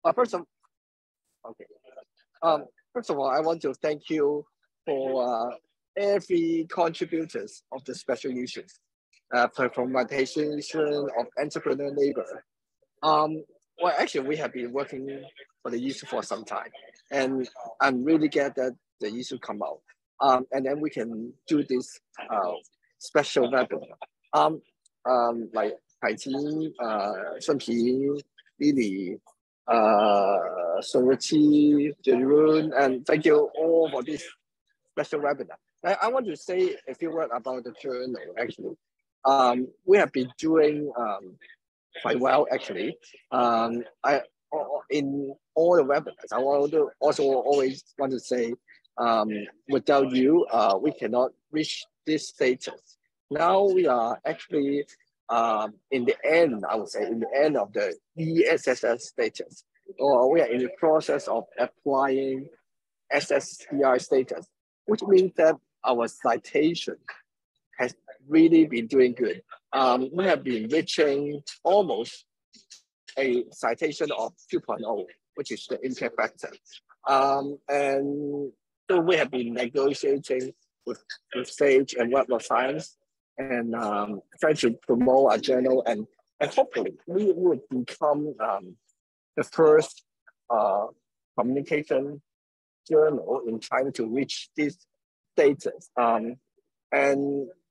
But okay. First of all, I want to thank you for every contributors of the special issues, implementation of entrepreneur labor. Well, actually, we have been working for the issue for some time, and I'm really glad that the issue come out. And then we can do this special webinar. Like Kai Qin, Sun Pi, Lily, Sorochi, Jerun, and thank you all for this special webinar. I want to say a few words about the journal, actually. We have been doing quite well, actually. In all the webinars, I also always want to say, without you, we cannot reach this status. Now we are actually in the end, I would say, in the end of the ESSS status, or we are in the process of applying SSCI status, which means that our citation has really been doing good. We have been reaching almost a citation of 2.0, which is the impact factor. And so we have been negotiating with Sage and Web of Science and trying to promote our journal, and hopefully we would become the first communication journal in China to reach this status. And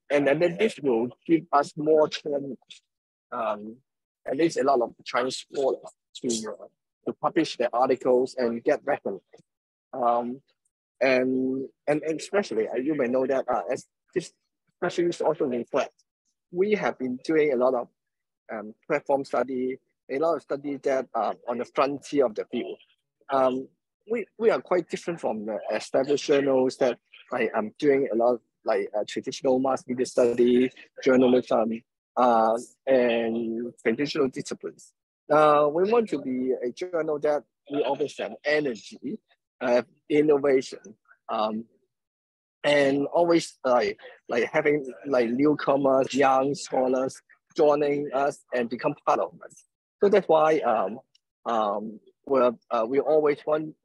then this will give us more challenge. At least a lot of Chinese scholars to publish their articles and get recognized. And especially, you may know that as this especially also reflect, we have been doing a lot of platform study, a lot of studies that are on the frontier of the field. We are quite different from the established journals that I'm doing a lot of traditional mass media study, journalism, and traditional disciplines. We want to be a journal that we always have energy, innovation, and always having newcomers, young scholars joining us and become part of us. So that's why we always want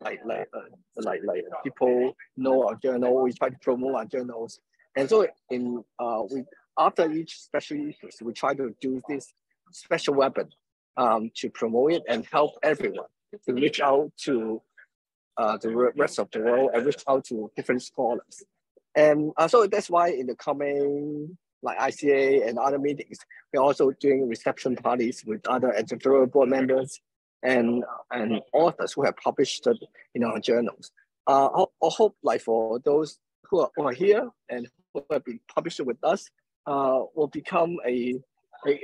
people know our journal. We try to promote our journals, and so after each special issues, we try to do this special weapon to promote it and help everyone to reach out to the rest of the world and reach out to different scholars. And so that's why in the coming ICA and other meetings, we're also doing reception parties with other editorial board members and authors who have published in our journals. I hope for those who are here and who have been published with us, will become a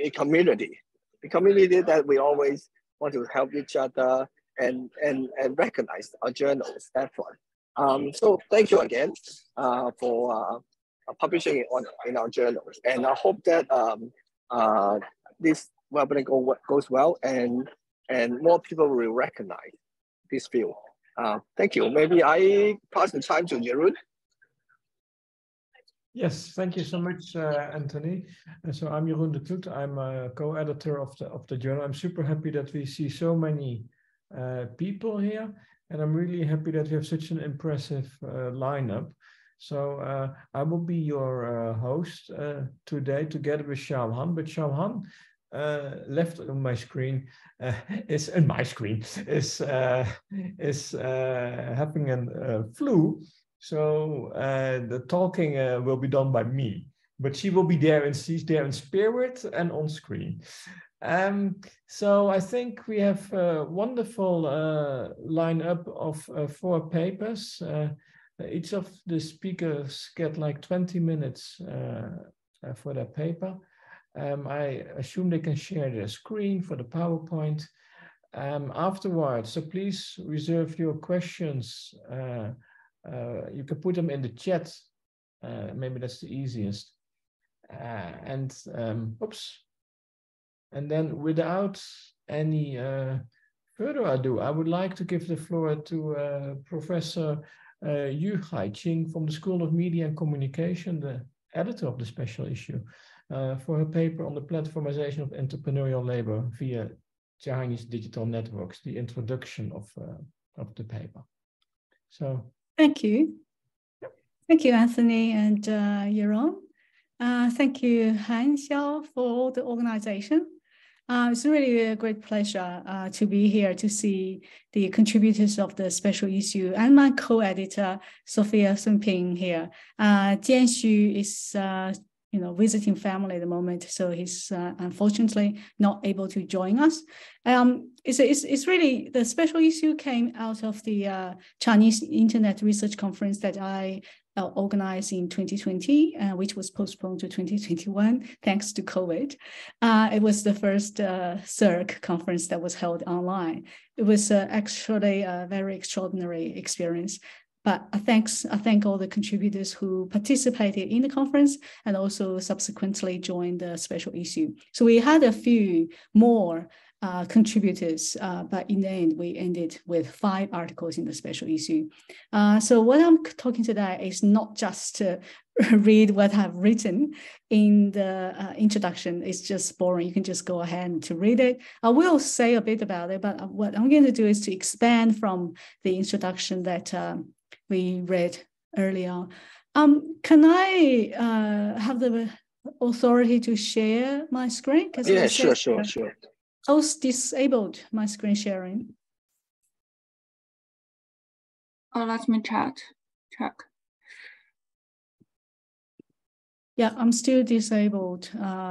community that we always want to help each other and recognize our journals effort. So thank you again for publishing it in our journals, and I hope that this webinar goes well and more people will recognize this field. Thank you. Maybe I pass the time to Jeroen. Yes, thank you so much, Anthony. So I'm Jeroen de Kloet. I'm a co-editor of the journal. I'm super happy that we see so many people here, and I'm really happy that we have such an impressive lineup. So I will be your host today, together with Xiaohan. But Xiaohan left on my screen is having a flu. So the talking will be done by me, but she will be there, and she's there in spirit and on screen. So I think we have a wonderful lineup of 4 papers. Each of the speakers get 20 minutes for their paper. I assume they can share their screen for the PowerPoint afterwards. So please reserve your questions. You can put them in the chat. Maybe that's the easiest. And then without any further ado, I would like to give the floor to Professor Yu Haiqing from the School of Media and Communication, the editor of the special issue, for her paper on the platformization of entrepreneurial labor via Chinese digital networks, the introduction of the paper. So thank you. Thank you, Anthony and Jeroen. Thank you, Han Xiao, for the organization. It's really a great pleasure to be here to see the contributors of the special issue and my co-editor, Sophia Sunping here. Jian Xu is visiting family at the moment, so he's unfortunately not able to join us. It's really, the special issue came out of the Chinese Internet Research Conference that I organized in 2020, which was postponed to 2021 thanks to COVID. It was the first CERC conference that was held online. It was actually a very extraordinary experience. But I thank all the contributors who participated in the conference and also subsequently joined the special issue. So we had a few more contributors, but in the end, we ended with 5 articles in the special issue. So what I'm talking today is not just to read what I've written in the introduction. It's just boring. You can just go ahead to read it. I will say a bit about it, but what I'm going to do is to expand from the introduction that we read earlier. Can I have the authority to share my screen? Yeah, sure. I was disabled my screen sharing. Oh, let me check. Yeah, I'm still disabled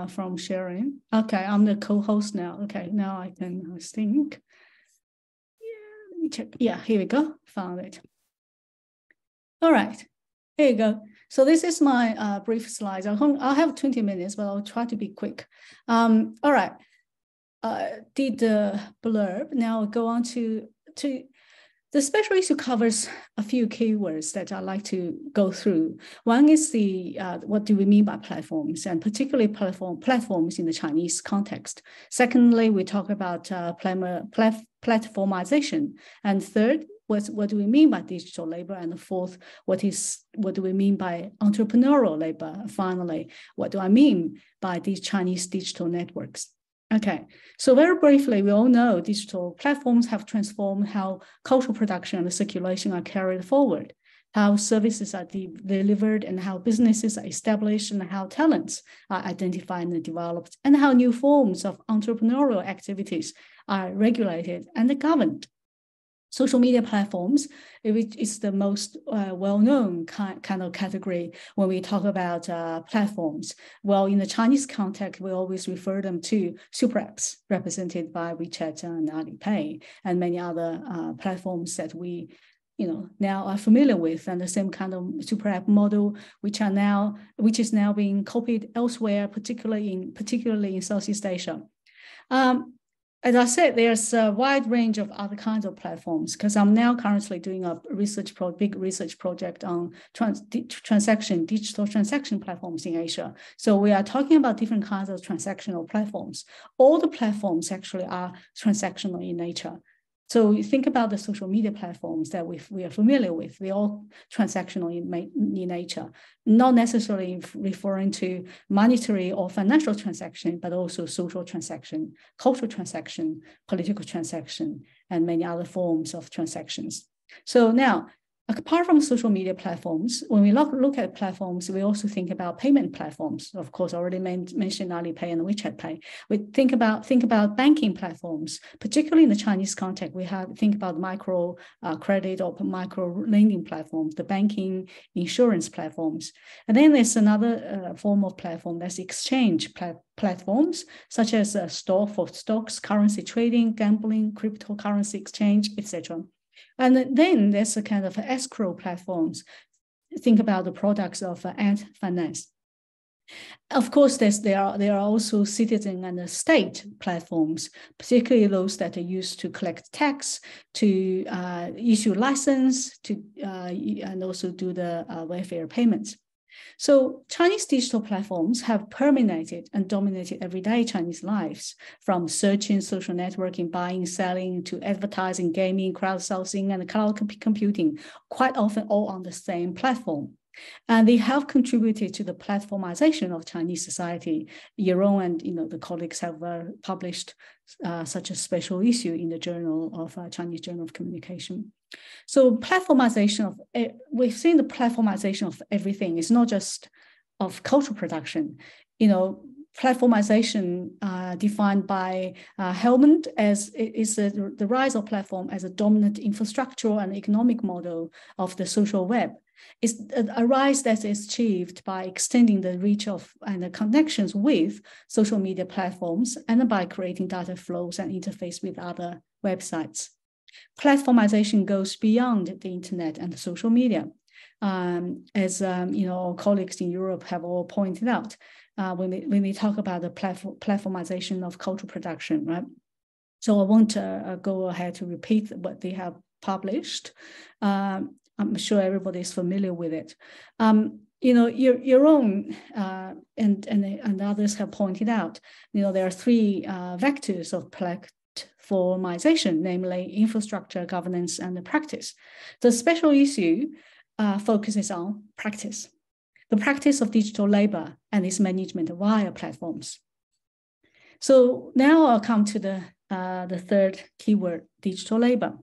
from sharing. Okay, I'm the co-host now. Okay, now I can, I think. Yeah, let me check. Yeah, here we go. Found it. All right, here you go. So this is my brief slides. I'll have 20 minutes, but I'll try to be quick. All right. Did the blurb. Now go on to the special issue covers a few keywords that I like to go through. One is the what do we mean by platforms, and particularly platforms in the Chinese context. Secondly, we talk about platformization, and third, what do we mean by digital labor, and the fourth, what do we mean by entrepreneurial labor? Finally, what do I mean by these Chinese digital networks? Okay, so very briefly, we all know digital platforms have transformed how cultural production and circulation are carried forward, how services are delivered, and how businesses are established, and how talents are identified and developed, and how new forms of entrepreneurial activities are regulated and governed. Social media platforms, which is the most well-known kind of category when we talk about platforms. Well, in the Chinese context, we always refer them to super apps represented by WeChat and Alipay and many other platforms that we now are familiar with, and the same kind of super app model, which is now being copied elsewhere, particularly in Southeast Asia. As I said, there's a wide range of other kinds of platforms, because I'm now currently doing a big research project on digital transaction platforms in Asia. So we are talking about different kinds of transactional platforms. All the platforms actually are transactional in nature. So you think about the social media platforms that we are familiar with, they're all transactional in nature, not necessarily referring to monetary or financial transaction, but also social transaction, cultural transaction, political transaction, and many other forms of transactions. So now, apart from social media platforms, when we look at platforms, we also think about payment platforms. Of course, I already mentioned Alipay and WeChat Pay. We think about banking platforms, particularly in the Chinese context. We think about micro credit or micro lending platforms, the banking insurance platforms. And then there's another form of platform, that's exchange platforms, such as stocks, currency trading, gambling, cryptocurrency exchange, etc. And then there's a kind of escrow platforms. Think about the products of Ant Finance. Of course, there are also citizen and state platforms, particularly those that are used to collect tax, to issue license, and also do the welfare payments. So Chinese digital platforms have permeated and dominated everyday Chinese lives, from searching, social networking, buying, selling, to advertising, gaming, crowdsourcing, and cloud computing, quite often all on the same platform. And they have contributed to the platformization of Chinese society. Yaron and the colleagues have published such a special issue in the Journal of Chinese Journal of Communication. So platformization we've seen the platformization of everything. It's not just of cultural production. Platformization defined by Hellman as the rise of platform as a dominant infrastructural and economic model of the social web. It's a rise that is achieved by extending the reach of and the connections with social media platforms and by creating data flows and interface with other websites. Platformization goes beyond the internet and social media. As our colleagues in Europe have all pointed out, when we talk about the platformization of cultural production, right? So I won't go ahead to repeat what they have published. I'm sure everybody is familiar with it. Yaron and others have pointed out, there are three vectors of platformization, namely infrastructure, governance, and the practice. The special issue focuses on practice, the practice of digital labor and its management via platforms. So now I'll come to the third keyword, digital labor.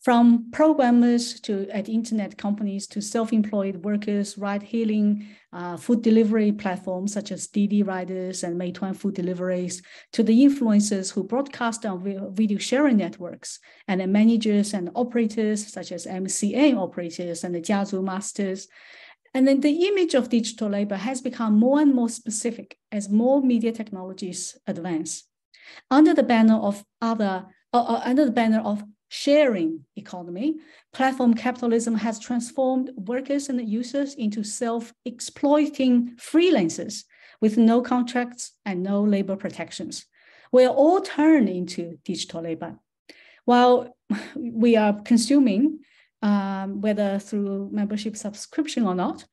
From programmers at internet companies to self-employed workers, ride-hailing, food delivery platforms such as Didi Riders and Meituan Food Deliveries, to the influencers who broadcast on video sharing networks, and the managers and operators such as MCN operators and the Jiazhu masters. And then the image of digital labor has become more and more specific as more media technologies advance. Under the banner of sharing economy, platform capitalism has transformed workers and users into self-exploiting freelancers with no contracts and no labor protections. We are all turned into digital labor. While we are consuming, whether through membership subscription or not,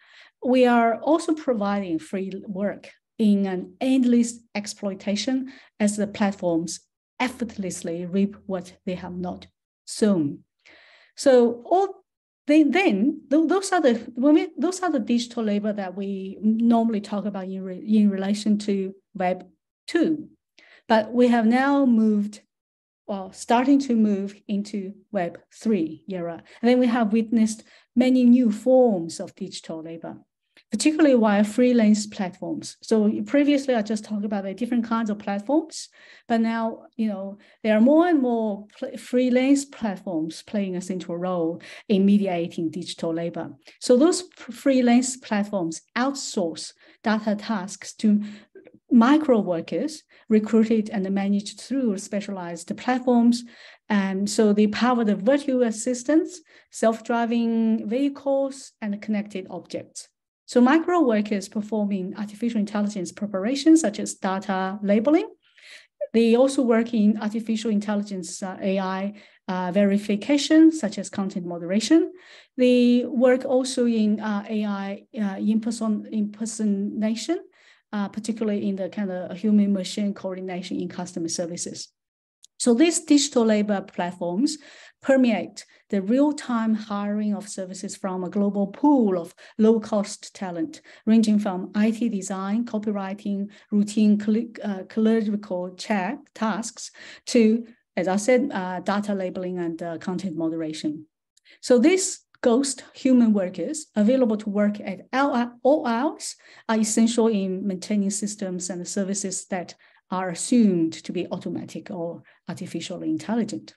we are also providing free work in an endless exploitation as the platforms effortlessly reap what they have not soon. So those are the digital labor that we normally talk about in relation to Web 2. But we have now starting to move into Web 3 era. And then we have witnessed many new forms of digital labor, particularly via freelance platforms. So previously I just talked about the different kinds of platforms, but now, there are more and more freelance platforms playing a central role in mediating digital labor. So those freelance platforms outsource data tasks to micro workers recruited and managed through specialized platforms. And so they power the virtual assistants, self-driving vehicles, and connected objects. So micro workers performing artificial intelligence preparation, such as data labeling. They also work in artificial intelligence AI verification, such as content moderation. They work also in AI impersonation, particularly in the kind of human-machine coordination in customer services. So these digital labor platforms permeate the real-time hiring of services from a global pool of low-cost talent, ranging from IT design, copywriting, routine clerical tasks to, as I said, data labeling and content moderation. So these ghost human workers available to work at all hours are essential in maintaining systems and services that are assumed to be automatic or artificially intelligent.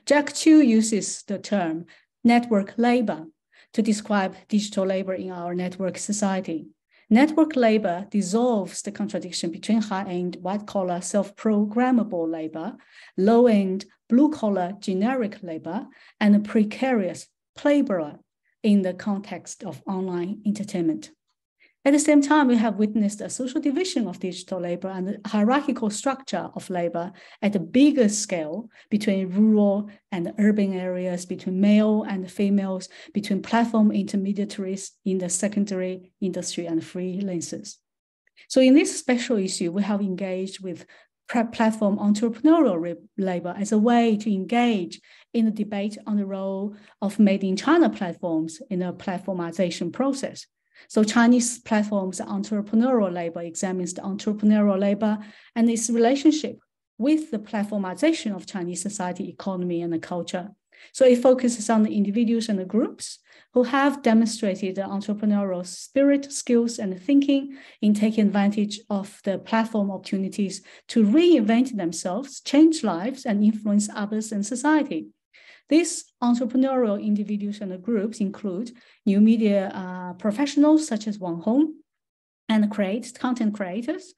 Jack Chu uses the term network labor to describe digital labor in our network society. Network labor dissolves the contradiction between high-end white-collar self-programmable labor, low-end blue-collar generic labor, and precarious laborer in the context of online entertainment. At the same time, we have witnessed a social division of digital labor and the hierarchical structure of labor at a bigger scale between rural and urban areas, between male and females, between platform intermediaries in the secondary industry and freelancers. So in this special issue, we have engaged with platform entrepreneurial labor as a way to engage in the debate on the role of made in China platforms in the platformization process. So Chinese platforms entrepreneurial labor examines the entrepreneurial labor and its relationship with the platformization of Chinese society, economy, and the culture. So it focuses on the individuals and the groups who have demonstrated the entrepreneurial spirit, skills, and thinking in taking advantage of the platform opportunities to reinvent themselves, change lives, and influence others and society. These entrepreneurial individuals and the groups include new media professionals such as Wang Hong, and content creators,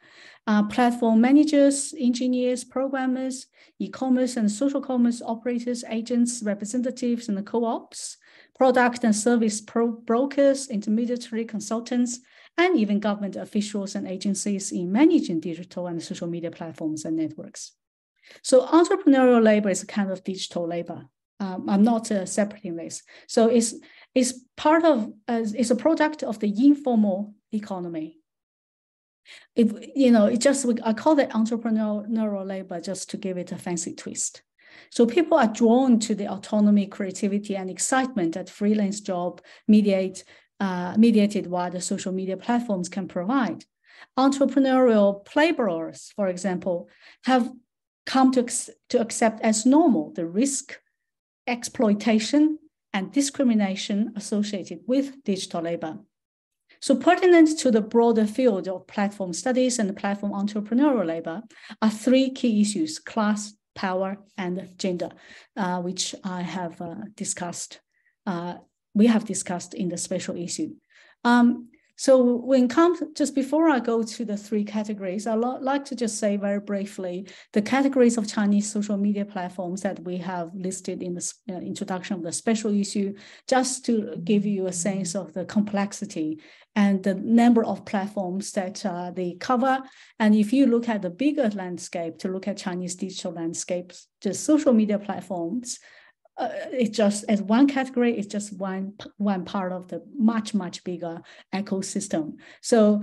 platform managers, engineers, programmers, e-commerce and social commerce operators, agents, representatives, and the co-ops, product and service brokers, intermediary consultants, and even government officials and agencies in managing digital and social media platforms and networks. So entrepreneurial labor is a kind of digital labor. I'm not separating this. So it's part of, it's a product of the informal economy. I call it entrepreneurial labor just to give it a fancy twist. So people are drawn to the autonomy, creativity, and excitement that freelance job mediated via the social media platforms can provide. Entrepreneurial laborers, for example, have come to accept as normal the risk, exploitation, and discrimination associated with digital labor. So pertinent to the broader field of platform studies and platform entrepreneurial labor are three key issues: class, power, and gender, which I have discussed. We have discussed in the special issue. So when it comes, just before I go to the three categories, I'd like to just say very briefly the categories of Chinese social media platforms that we have listed in the introduction of the special issue, just to give you a sense of the complexity and the number of platforms that they cover. And if you look at the bigger landscape, to look at Chinese digital landscapes, the social media platforms, it's just as one category, it's just one part of the much bigger ecosystem. So,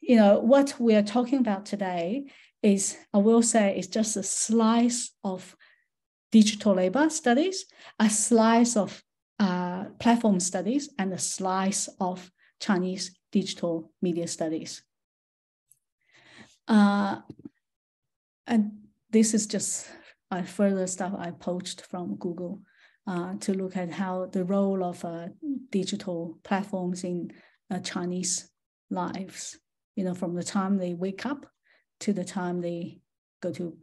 what we are talking about today is, I will say, it's just a slice of digital labor studies, a slice of platform studies, and a slice of Chinese digital media studies. And this is just further stuff I poached from Google to look at how the role of digital platforms in Chinese lives, from the time they wake up to the time they go to,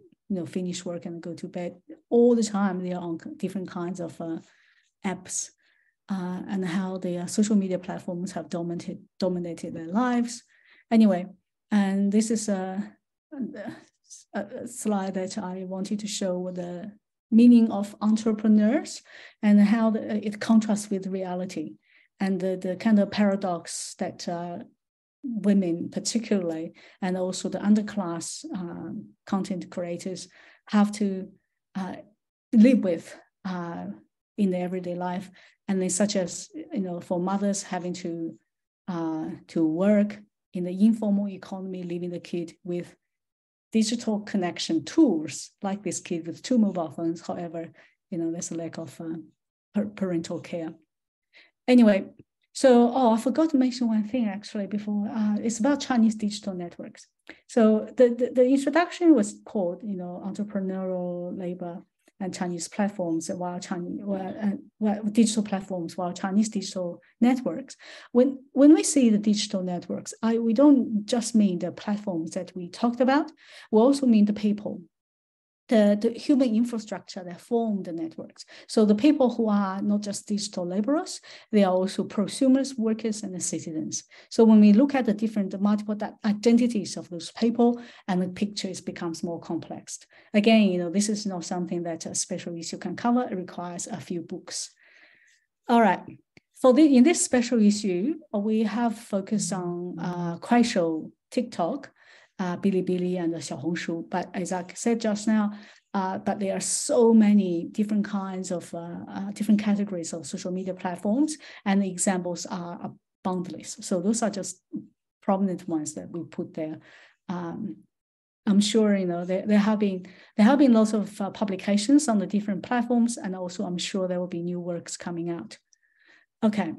finish work and go to bed. All the time they are on different kinds of apps, and how the social media platforms have dominated their lives. Anyway, and this is a slide that I wanted to show the meaning of entrepreneurs and how it contrasts with reality, and the kind of paradox that women particularly, and also the underclass content creators have to live with in their everyday life. And then, such as, for mothers having to work in the informal economy, leaving the kid with digital connection tools, like this kid with 2 mobile phones. However, there's a lack of parental care. Anyway, so, I forgot to mention one thing actually before. It's about Chinese digital networks. So the introduction was called, entrepreneurial labor and Chinese platforms, digital platforms, while Chinese digital networks. When we see the digital networks, we don't just mean the platforms that we talked about. We also mean the people, the human infrastructure that form the networks. So the people who are not just digital laborers, they are also prosumers, workers, and the citizens. So when we look at the multiple identities of those people, and the picture becomes more complex. Again, this is not something that a special issue can cover. It requires a few books. All right. In this special issue, we have focused on Kuaishou, TikTok, Bilibili, and the Xiaohongshu. But as I said just now, but there are so many different kinds of different categories of social media platforms, and the examples are boundless. So those are just prominent ones that we put there. I'm sure there have been lots of publications on the different platforms, and also I'm sure there will be new works coming out. Okay.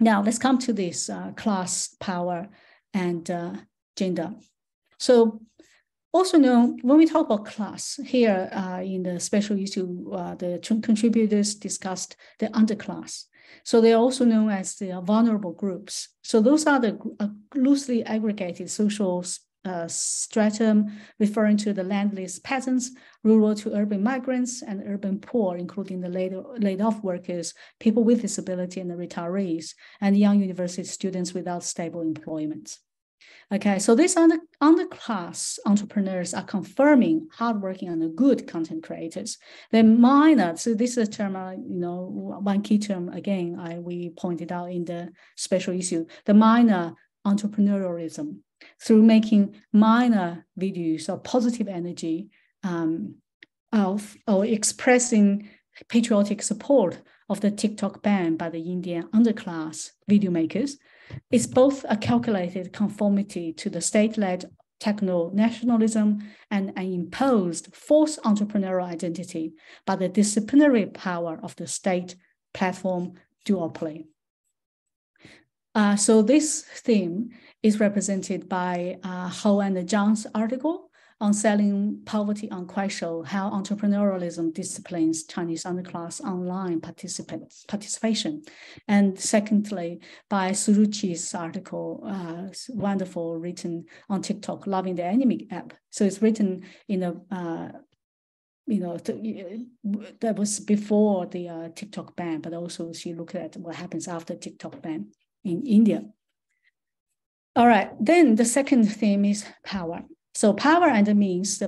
Now let's come to this class, power, and gender. So also known, when we talk about class, here in the special issue, the contributors discussed the underclass. So they're also known as the vulnerable groups. So those are the loosely aggregated social stratum referring to the landless peasants, rural to urban migrants, and urban poor, including the laid-off workers, people with disability, and the retirees, and young university students without stable employment. Okay, so these underclass entrepreneurs are confirming hardworking and good content creators. They're minor, so this is a term, one key term, again, we pointed out in the special issue, the minor entrepreneurialism, through making minor videos of positive energy or expressing patriotic support of the TikTok ban by the Indian underclass video makers. It's both a calculated conformity to the state-led techno-nationalism and an imposed false entrepreneurial identity by the disciplinary power of the state platform duopoly. So this theme is represented by Ho and Zhang's article on selling poverty on Kuaishou, how entrepreneurialism disciplines Chinese underclass online participation. And secondly, by Suruchi's article, wonderful, written on TikTok, Loving the Enemy app. So it's written in a, that was before the TikTok ban, but also she looked at what happens after TikTok ban in India. All right, then the second theme is power. So power and means the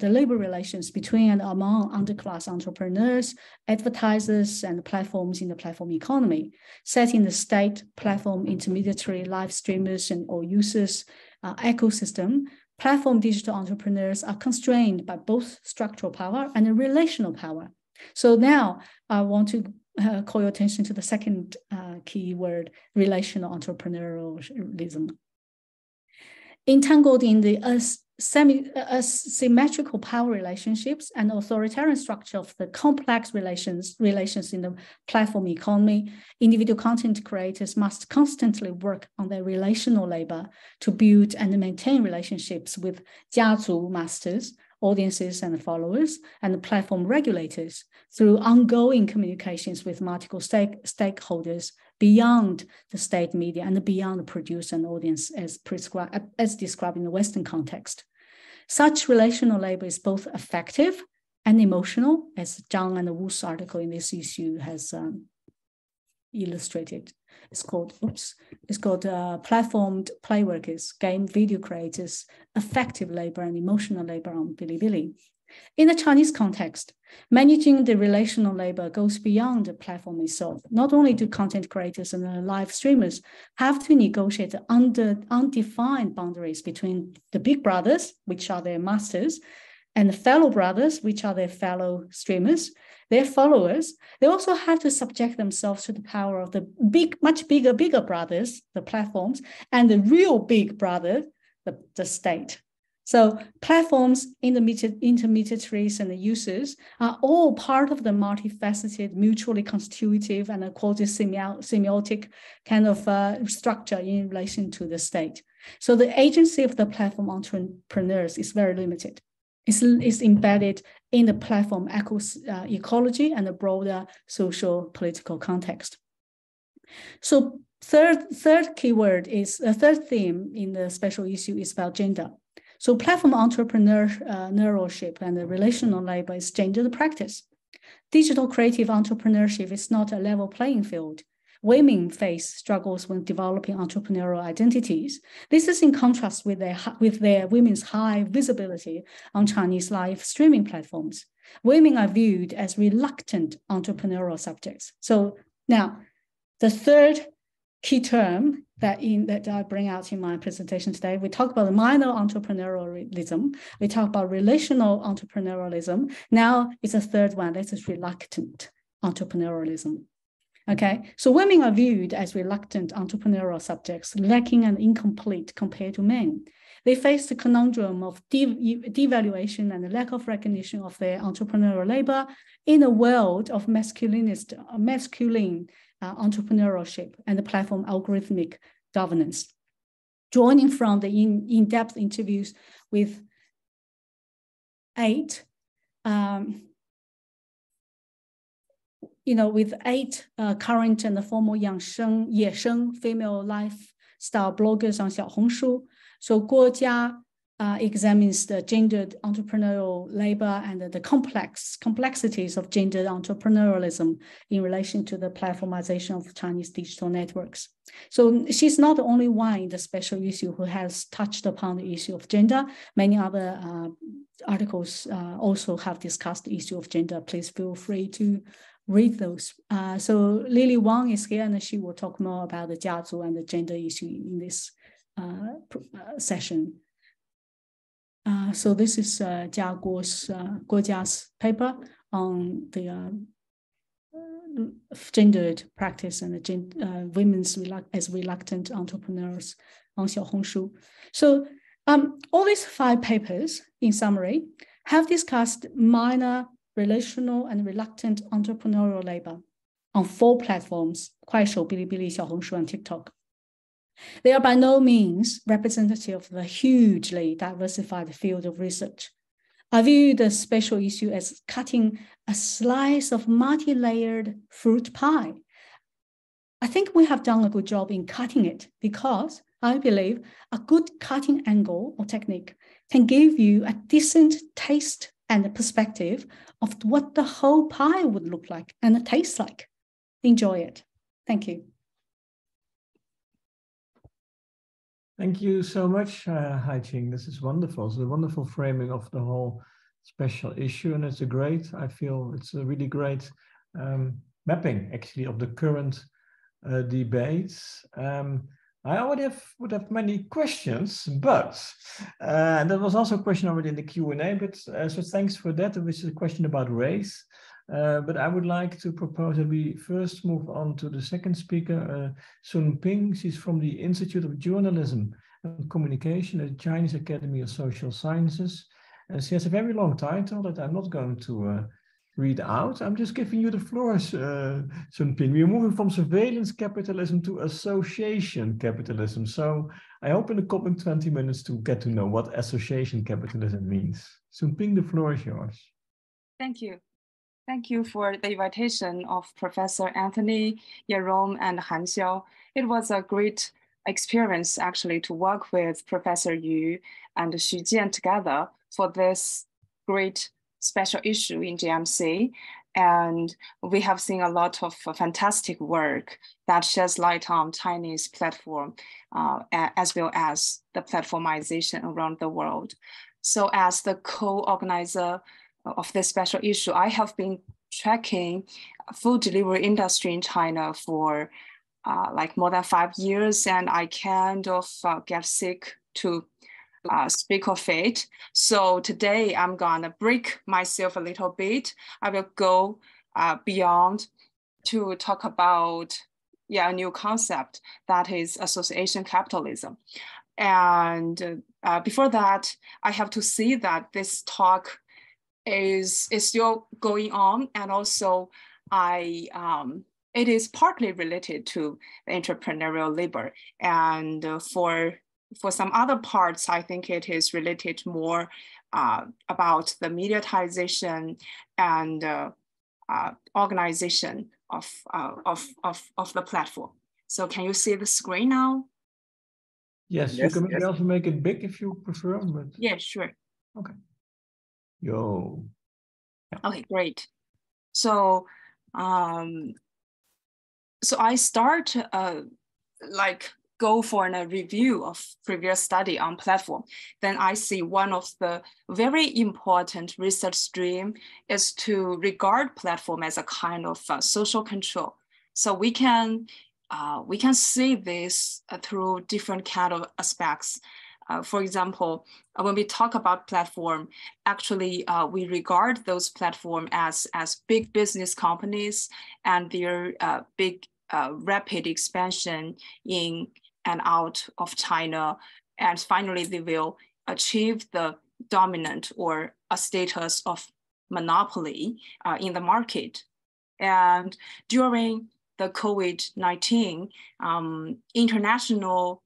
labor relations between and among underclass entrepreneurs, advertisers, and platforms in the platform economy, setting the state, platform, intermediary, live streamers, or users ecosystem. Platform digital entrepreneurs are constrained by both structural power and relational power. So now I want to call your attention to the second key word, relational entrepreneurialism. Entangled in the symmetrical power relationships and authoritarian structure of the complex relations in the platform economy, individual content creators must constantly work on their relational labor to build and maintain relationships with 家族 masters, audiences and followers, and the platform regulators through ongoing communications with multiple stakeholders beyond the state media and beyond the producer and audience as described in the Western context. Such relational labor is both effective and emotional, as Zhang and Wu's article in this issue has illustrated. It's called Platformed Playworkers, Game Video Creators, Effective Labor and Emotional Labor on Bilibili. In the Chinese context, managing the relational labor goes beyond the platform itself. Not only do content creators and live streamers have to negotiate the undefined boundaries between the big brothers, which are their masters, and the fellow brothers, which are their fellow streamers, their followers, they also have to subject themselves to the power of the much bigger brothers, the platforms, and the real big brother, the state. So platforms, intermediaries, and the users are all part of the multifaceted, mutually constitutive, and a quasi-semiotic kind of structure in relation to the state. So the agency of the platform entrepreneurs is very limited. It's embedded in the platform ecology and the broader social political context. So third keyword is the third theme in the special issue is about gender. So platform entrepreneurship and the relational labor is gendered practice. Digital creative entrepreneurship is not a level playing field. Women face struggles when developing entrepreneurial identities. This is in contrast with their women's high visibility on Chinese live streaming platforms. Women are viewed as reluctant entrepreneurial subjects. So now, the third key term that I bring out in my presentation today, we talk about the minor entrepreneurialism. We talk about relational entrepreneurialism. Now it's a third one, that is reluctant entrepreneurialism. Okay, so women are viewed as reluctant entrepreneurial subjects, lacking and incomplete compared to men. They face the conundrum of devaluation and the lack of recognition of their entrepreneurial labor in a world of masculine entrepreneurship and the platform algorithmic governance. Drawing from the in-depth interviews with eight current and former 野生 female lifestyle bloggers on 小红书. So 郭嘉 examines the gendered entrepreneurial labor and the complexities of gendered entrepreneurialism in relation to the platformization of Chinese digital networks. So she's not the only one in the special issue who has touched upon the issue of gender. Many other articles also have discussed the issue of gender. Please feel free to read those. So Lily Wang is here and she will talk more about the 家族 and the gender issue in this session. So this is Guo Jia's paper on the gendered practice and the women's as reluctant entrepreneurs on 小红书. So all these 5 papers, in summary, have discussed minor relational and reluctant entrepreneurial labor on 4 platforms: 快手, Bilibili, 小红书, and TikTok. They are by no means representative of the hugely diversified field of research. I view the special issue as cutting a slice of multi-layered fruit pie. I think we have done a good job in cutting it because I believe a good cutting angle or technique can give you a decent taste and a perspective of what the whole pie would look like and taste like. Enjoy it. Thank you. Thank you so much, Hai-Ching. This is wonderful. It's a wonderful framing of the whole special issue, and I feel it's a really great mapping, actually, of the current debates. I already would have many questions, but and there was also a question already in the Q&A, but so thanks for that, which is a question about race. But I would like to propose that we first move on to the second speaker, Sun Ping. She's from the Institute of Journalism and Communication at the Chinese Academy of Social Sciences. And she has a very long title that I'm not going to read out. I'm just giving you the floor, Sun Ping. We're moving from surveillance capitalism to association capitalism. So I hope in the coming 20 minutes to get to know what association capitalism means. Sun Ping, the floor is yours. Thank you. Thank you for the invitation of Professor Anthony, Jerome, and Han Xiao. It was a great experience actually to work with Professor Yu and Xu Jian together for this great special issue in GMC. And we have seen a lot of fantastic work that sheds light on Chinese platform as well as the platformization around the world. So as the co-organizer of this special issue, I have been tracking food delivery industry in China for like more than 5 years, and I kind of get sick to speak of it. So today I'm gonna break myself a little bit. I will go beyond to talk about a new concept that is association capitalism. And before that, I have to say that this talk is still going on, and also it is partly related to the entrepreneurial labor, and for some other parts, I think it is related more about the mediatization and organization of the platform. So can you see the screen now? Yes, you can maybe also make it big if you prefer. But... Yeah, sure. Okay. Yo. Yeah. Okay, great. So, so I start go for a review of previous study on platform. Then I see one of the very important research stream is to regard platform as a kind of social control. So we can see this through different kind of aspects. For example, when we talk about platform, actually we regard those platforms as big business companies and their big rapid expansion in and out of China, And finally, they will achieve the dominant or a status of monopoly in the market. And during the COVID-19, international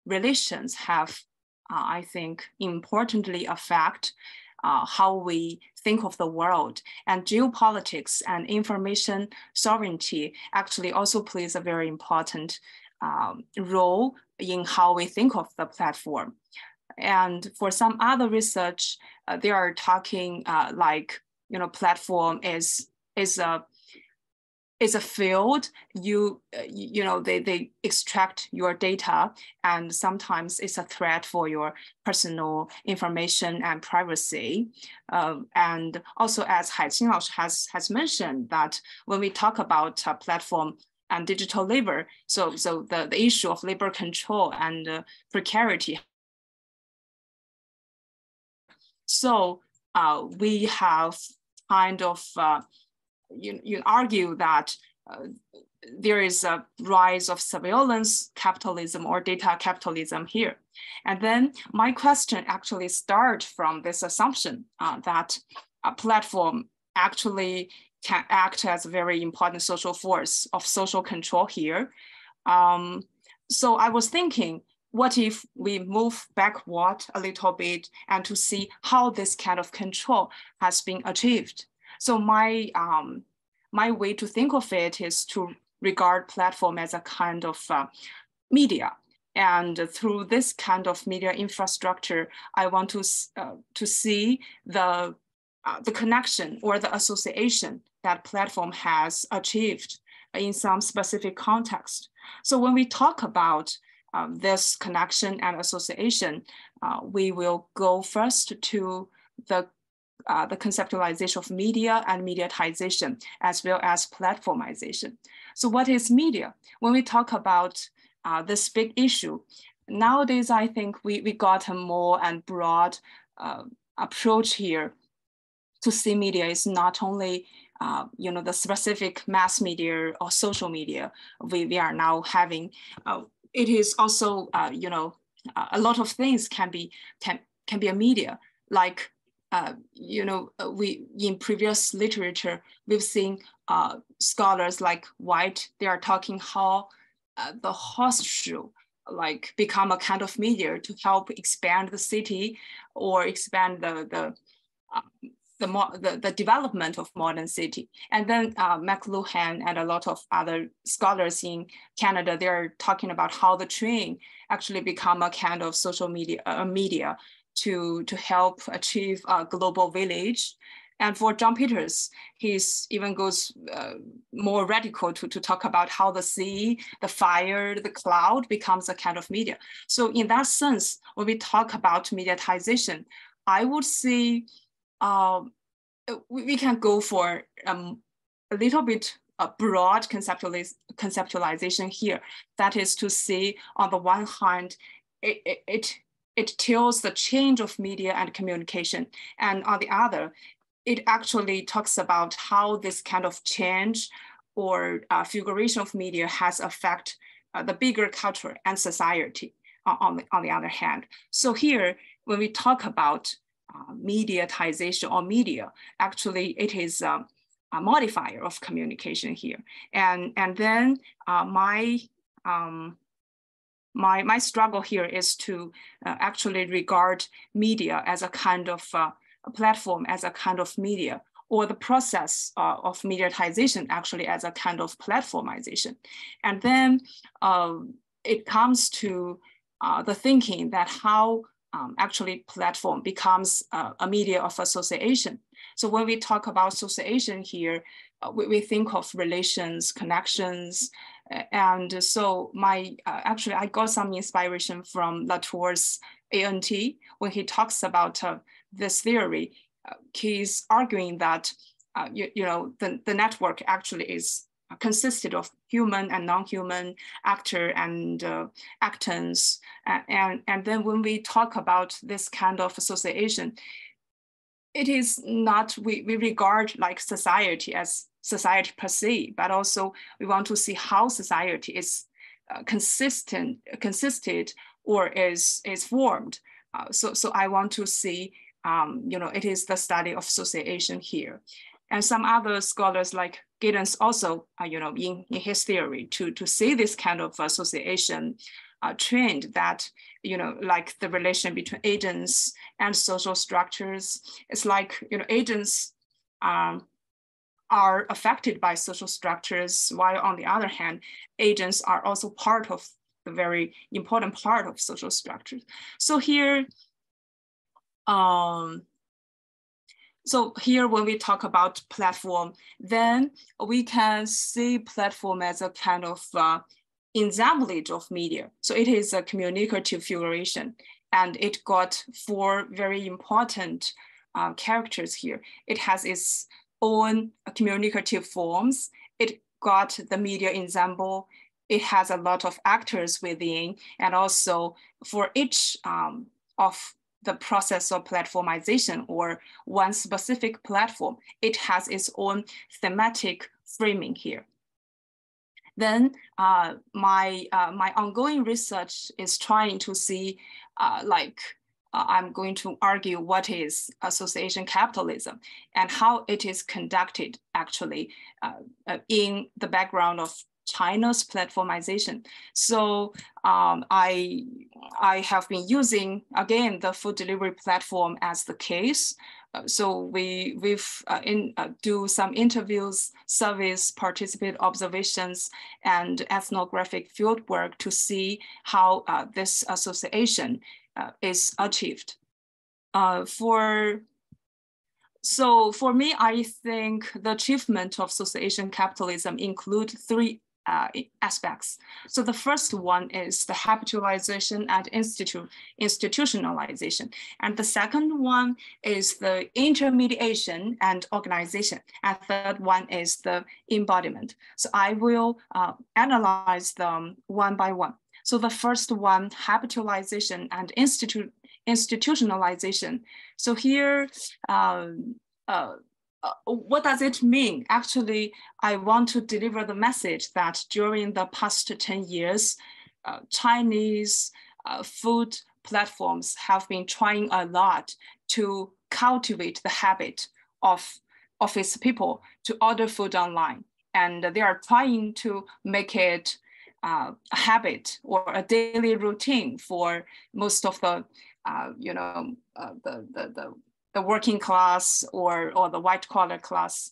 relations have, I think, importantly affect how we think of the world. And geopolitics and information sovereignty actually also plays a very important role in how we think of the platform. And for some other research, they are talking like, platform is a field. They extract your data, and sometimes it's a threat for your personal information and privacy. And also, as Haixin has mentioned, that when we talk about platform and digital labor, so the issue of labor control and precarity. So we have kind of you argue that there is a rise of surveillance capitalism or data capitalism here. And then my question actually starts from this assumption that a platform actually can act as a very important social force of social control here. So I was thinking, what if we move backward a little bit and to see how this kind of control has been achieved? So my way to think of it is to regard platform as a kind of media. And through this kind of media infrastructure, I want to see the connection or the association that platform has achieved in some specific context. So when we talk about this connection and association, we will go first to the conceptualization of media and mediatization, as well as platformization. So what is media? When we talk about this big issue, nowadays, I think we got a more and broad approach here to see media is not only the specific mass media or social media we are now having. It is also a lot of things can be a media, like we in previous literature we've seen scholars like White, they are talking how the horseshoe like become a kind of media to help expand the city or expand the development of modern city. And then McLuhan and a lot of other scholars in Canada, they're talking about how the train actually become a kind of social media to help achieve a global village. And for John Peters, he even goes more radical to talk about how the sea, the fire, the cloud becomes a kind of media. So in that sense, when we talk about mediatization, I would say we can go for a little bit broad conceptualization here. That is to say, on the one hand, it tells the change of media and communication. And on the other, it actually talks about how this kind of change or figuration of media has affected the bigger culture and society on the other hand. So here, when we talk about mediatization or media, actually it is a modifier of communication here. And then my struggle here is to actually regard media as a kind of a platform, as a kind of media, or the process of mediatization actually as a kind of platformization. And then it comes to the thinking that how actually platform becomes a media of association. So when we talk about association here, we think of relations, connections, and so actually I got some inspiration from Latour's ANT when he talks about this theory. He's arguing that the network actually is consisted of human and non-human actor and actants, and then when we talk about this kind of association, it is not we regard like society as society per se, but also we want to see how society is consisted or is formed. So I want to see, it is the study of association here. And some other scholars like Giddens also, in his theory to see this kind of association trend that, like the relation between agents and social structures. It's like, agents are affected by social structures, while on the other hand, agents are also part of the very important part of social structures. So here, when we talk about platform, then we can see platform as a kind of ensemblage of media. So it is a communicative figuration, and it got 4 very important characters here. It has its own communicative forms. It got the media ensemble. It has a lot of actors within, and also for each of the process of platformization or one specific platform, it has its own thematic framing here. Then my ongoing research is trying to see, I'm going to argue what is association capitalism and how it is conducted actually in the background of China's platformization. So I have been using, again, the food delivery platform as the case. So we've do some interviews, surveys, participant observations, and ethnographic fieldwork to see how this association is achieved. So for me, I think the achievement of association capitalism include 3 aspects. So the first one is the habitualization and institutionalization. And the second one is the intermediation and organization. And third one is the embodiment. So I will analyze them one by one. So the first one, habitualization and institutionalization. So here, what does it mean? Actually, I want to deliver the message that during the past 10 years, Chinese food platforms have been trying a lot to cultivate the habit of its people to order food online. And they are trying to make it a habit or a daily routine for most of the, the working class or the white collar class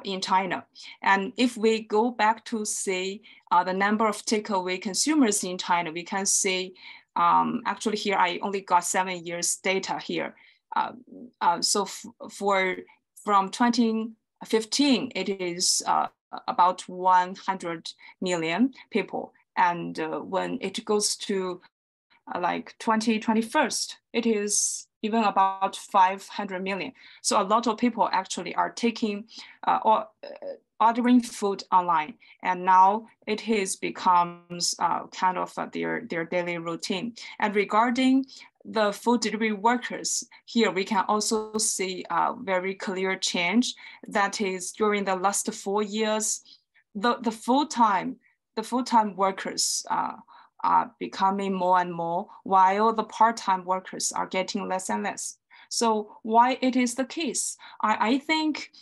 in China. And if we go back to see the number of takeaway consumers in China, we can see, actually here, I only got 7 years data here. So from 2015, it is about 100 million people. And when it goes to like 2021, it is even about 500 million. So a lot of people actually are taking or ordering food online, and now it has becomes kind of their daily routine. And regarding the food delivery workers, here we can also see a very clear change. That is during the last 4 years, the full-time workers are becoming more and more, while the part-time workers are getting less and less. So why it is the case? I think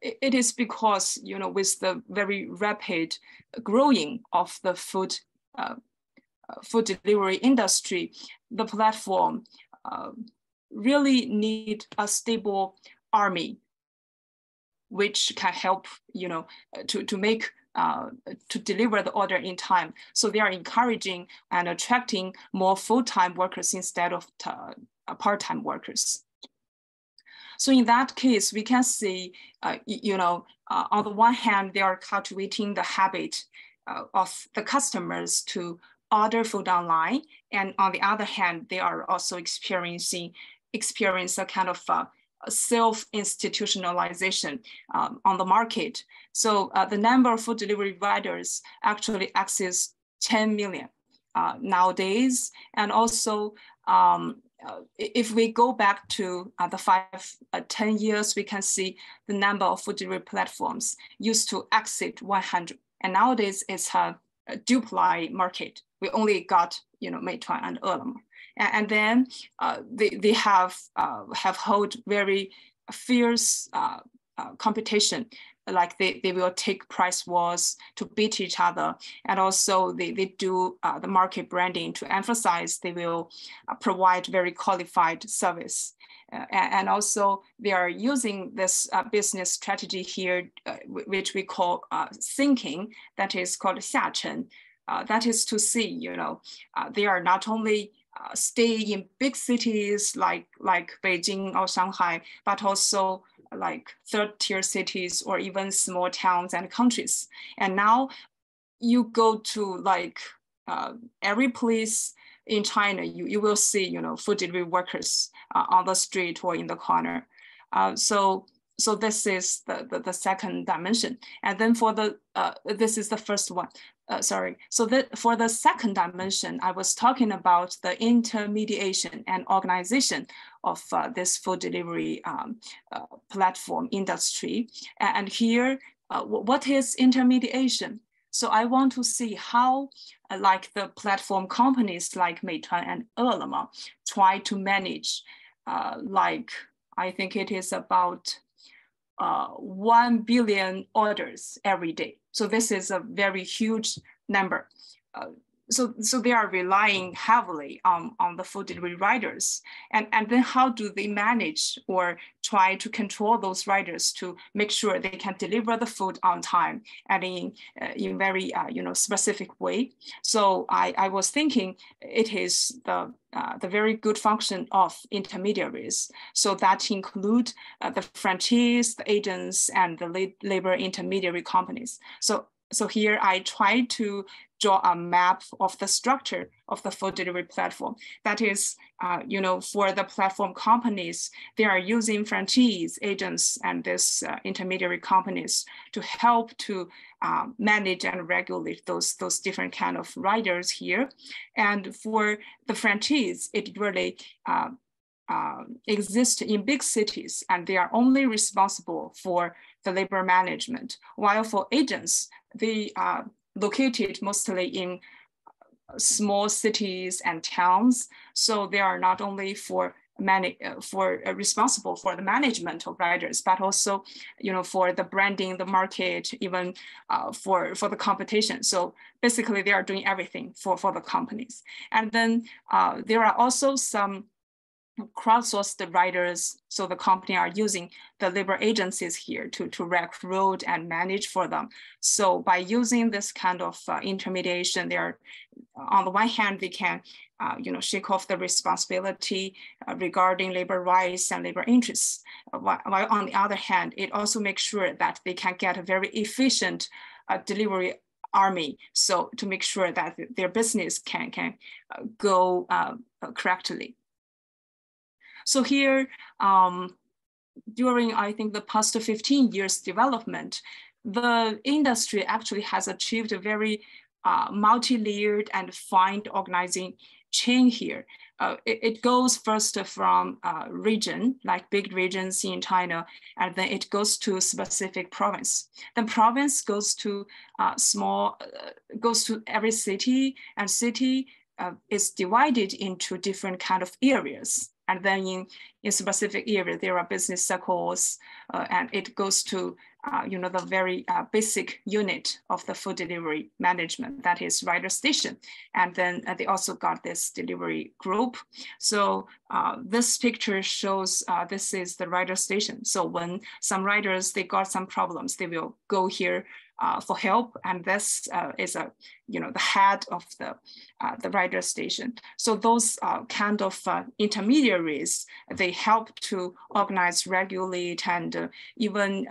it is because, with the very rapid growing of the food delivery industry, the platform really need a stable army, which can help, to make to deliver the order in time. So they are encouraging and attracting more full-time workers instead of part-time workers. So in that case, we can see, on the one hand, they are cultivating the habit of the customers to order food online. And on the other hand, they are also experience a kind of self-institutionalization on the market. So the number of food delivery riders actually exceeds 10 million nowadays. And also, if we go back to the 10 years, we can see the number of food delivery platforms used to exceed 100. And nowadays it's a duplicate market. we only got, Meituan and Ele.me. And then they have held very fierce competition. Like they will take price wars to beat each other. And also they do the market branding to emphasize they will provide very qualified service. And also they are using this business strategy here, which we call thinking, that is called 下沉. That is to see, they are not only stay in big cities like Beijing or Shanghai, but also like third-tier cities or even small towns and countries. And now you go to like every place in China, you will see, food delivery workers on the street or in the corner. So this is the second dimension. And then for the, this is the first one. So for the second dimension, I was talking about the intermediation and organization of this food delivery platform industry. And here, what is intermediation? So I want to see how like the platform companies like Meituan and Ele.me try to manage like, I think it is about 1 billion orders every day. So this is a very huge number. So they are relying heavily on the food delivery riders. And then how do they manage or try to control those riders to make sure they can deliver the food on time and in very specific way? So I was thinking it is the very good function of intermediaries. So that include the franchise, the agents, and the labor intermediary companies. So here I try to draw a map of the structure of the food delivery platform. That is, for the platform companies, they are using franchise agents and this intermediary companies to help to manage and regulate those different kind of riders here. And for the franchise, it really exists in big cities, and they are only responsible for the labor management. While for agents, they are located mostly in small cities and towns. So they are not only responsible for the management of riders, but also, for the branding, the market, even for the competition. So basically they are doing everything for the companies. And then there are also some crowdsourced riders. So the company are using the labor agencies here to recruit and manage for them. So by using this kind of intermediation, they are, on the one hand, they can shake off the responsibility regarding labor rights and labor interests. While on the other hand, it also makes sure that they can get a very efficient delivery army. So to make sure that their business can go correctly. So here, during, I think, the past 15 years development, the industry actually has achieved a very multi-layered and fine organizing chain here. It goes first from region, like big regions in China, and then it goes to specific province. Then province goes to goes to every city, and city is divided into different kind of areas. And then in specific area, there are business circles, and it goes to the very basic unit of the food delivery management, that is rider station. And then they also got this delivery group. So this picture shows this is the rider station. So when some riders, they got some problems, they will go here for help, and this is the head of the rider station. So those kind of intermediaries, they help to organize, regulate, and even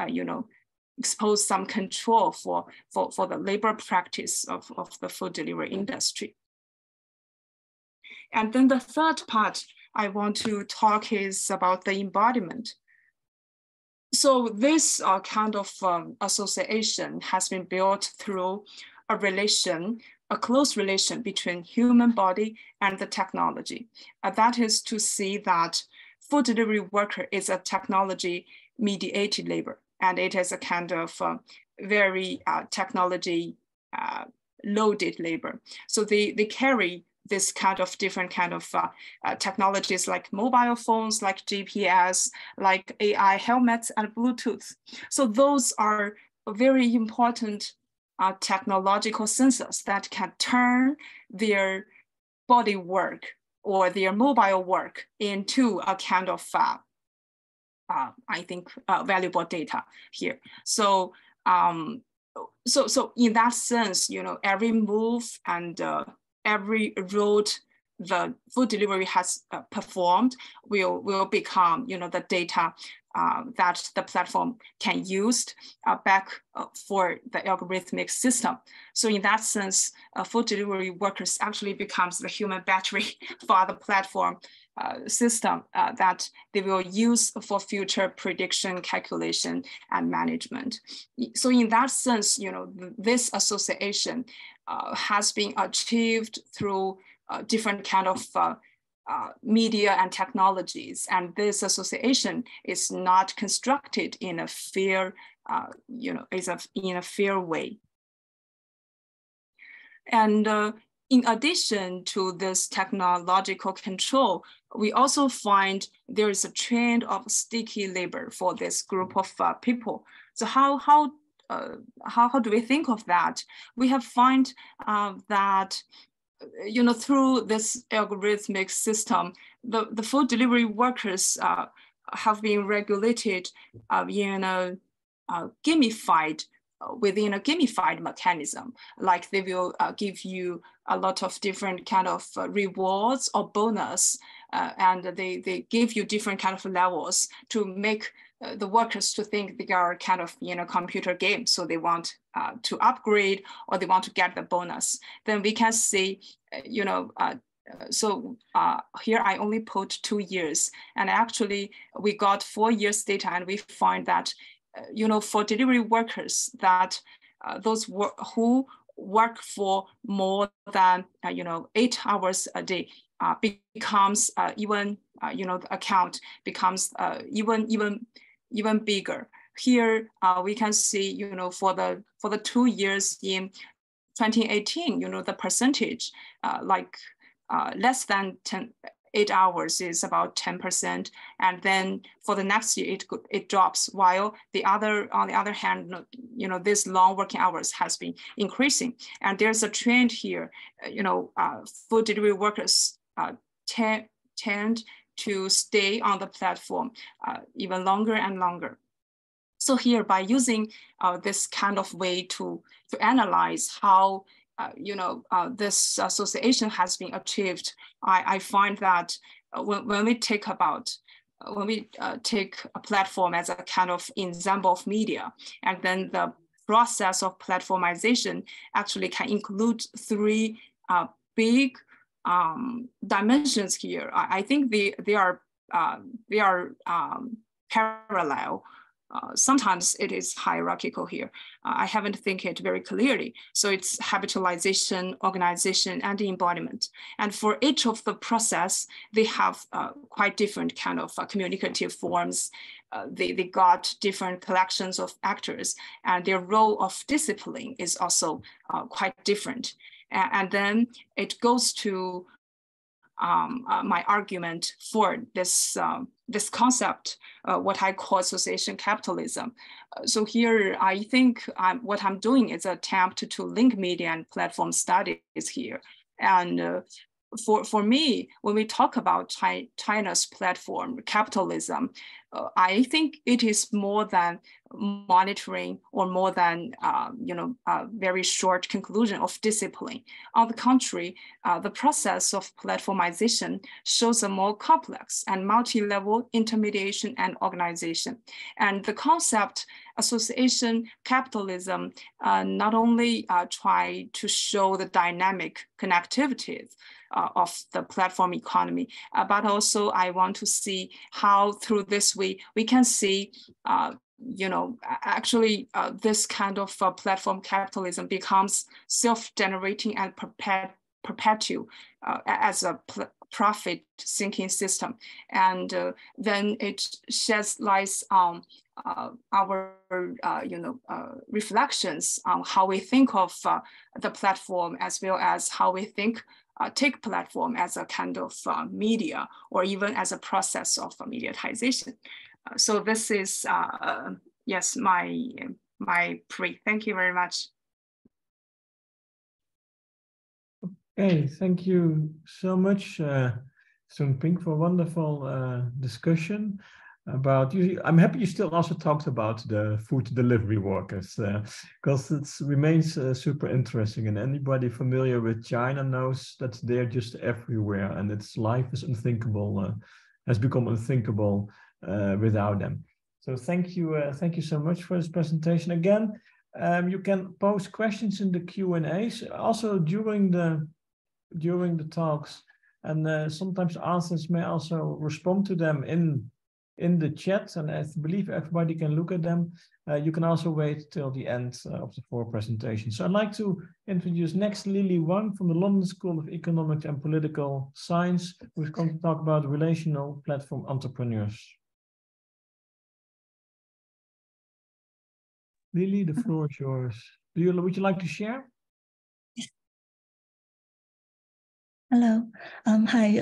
expose some control for the labor practice of the food delivery industry. And then the third part I want to talk is about the embodiment. So this kind of association has been built through a close relation between human body and the technology. That is to see that food delivery worker is a technology mediated labor, and it is a kind of very technology loaded labor. So they carry this kind of different kind of technologies like mobile phones, like GPS, like AI helmets and Bluetooth. So those are very important technological sensors that can turn their body work or their mobile work into a kind of, I think, valuable data here. So, so in that sense, you know, every move and every route the food delivery has performed will become, you know, the data that the platform can use back for the algorithmic system. So in that sense, food delivery workers actually becomes the human battery for the platform system that they will use for future prediction, calculation, and management. So in that sense, you know, this association has been achieved through different kind of media and technologies, and this association is not constructed in a fair, you know, in a fair way. And in addition to this technological control, we also find there is a trend of sticky labor for this group of people. So how do we think of that? We have found that, you know, through this algorithmic system, the food delivery workers have been regulated in a gamified, within a gamified mechanism. Like they will give you a lot of different kind of rewards or bonus, and they give you different kind of levels to make the workers to think they are kind of, you know, computer games. So they want to upgrade or they want to get the bonus. Then we can see, you know, so here I only put 2 years, and actually we got 4 years data, and we find that, you know, for delivery workers, that those who work for more than, you know, 8 hours a day becomes even, you know, the account becomes even bigger. Here we can see, you know, for the 2 years in 2018, you know, the percentage like less than 8 hours is about 10%, and then for the next year it drops. While on the other hand, you know, this long working hours has been increasing, and there's a trend here. You know, food delivery workers tend to stay on the platform even longer and longer. So here, by using this kind of way to analyze how you know, this association has been achieved, I find that when we take a platform as a kind of example of media, and then the process of platformization actually can include 3 big dimensions here. I think they are parallel. Sometimes it is hierarchical here. I haven't think it very clearly. So it's habitualization, organization, and embodiment. And for each of the process, they have quite different kind of communicative forms. They got different collections of actors, and their role of discipline is also quite different. And then it goes to my argument for this this concept, what I call association capitalism. So here, I think what I'm doing is an attempt to link media and platform studies here. And for me, when we talk about China's platform capitalism, I think it is more than monitoring or more than you know, a very short conclusion of discipline. On the contrary, the process of platformization shows a more complex and multi-level intermediation and organization. And the concept association capitalism not only try to show the dynamic connectivities of the platform economy, but also I want to see how through this we can see you know, actually this kind of platform capitalism becomes self-generating and perpetual as a profit sinking system. And then it sheds light on our reflections on how we think of the platform, as well as how we take platform as a kind of media, or even as a process of mediatization. So this is yes, my plea. Thank you very much. Okay, thank you so much, Sung Ping, for a wonderful discussion about you. I'm happy you still also talked about the food delivery workers, because it remains super interesting, and anybody familiar with China knows that they're just everywhere, and its life is unthinkable, has become unthinkable without them. So thank you so much for this presentation. Again, you can post questions in the Q&As also during the talks, and sometimes answers may also respond to them in the chat, and I believe everybody can look at them. You can also wait till the end of the 4 presentations. So I'd like to introduce next Lily Wang from the London School of Economics and Political Science, who's going to talk about relational platform entrepreneurs. Lily, the floor is yours. Would you like to share? Hello. Hi,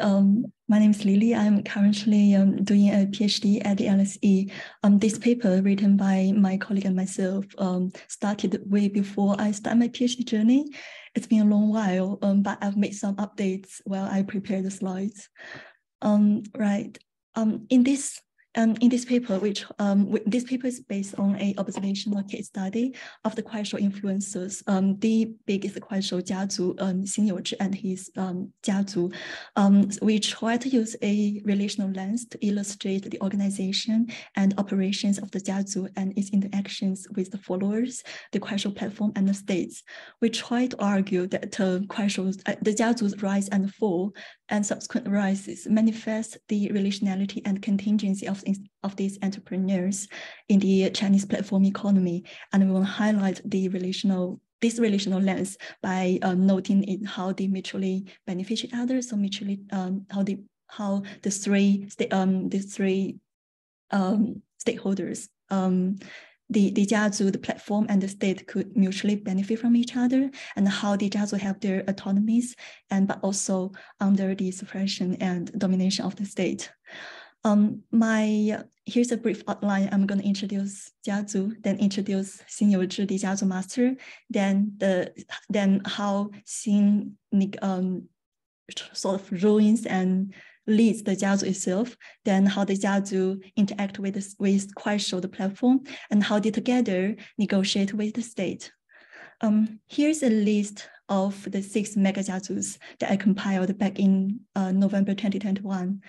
my name is Lily. I'm currently doing a PhD at the LSE. This paper written by my colleague and myself started way before I started my PhD journey. It's been a long while, but I've made some updates while I prepare the slides. Right. In this paper, this paper is based on an observational case study of the Kuaishou influencers. The biggest Kuaishou Jiazu, Xin Youzhi and his Jiazu. We try to use a relational lens to illustrate the organization and operations of the Jiazu and its interactions with the followers, the Kuaishou platform, and the states. We try to argue that the Jiazu's rise and fall and subsequent rises manifest the relationality and contingency of these entrepreneurs in the Chinese platform economy, and we want to highlight this relational lens by noting how they mutually benefit each other. So mutually, how the three stakeholders, the Jiazu, the platform, and the state could mutually benefit from each other, and how the Jiazu have their autonomies, but also under the suppression and domination of the state. Here's a brief outline. I'm going to introduce Jiazu, then introduce Xin Youzhi, the Jiazu master, then how Xin sort of ruins and leads the Jiazu itself, then how the Jiazu interact with Kuaishou, the platform, and how they together negotiate with the state. Here's a list of the 6 mega Jiazus that I compiled back in November 2021.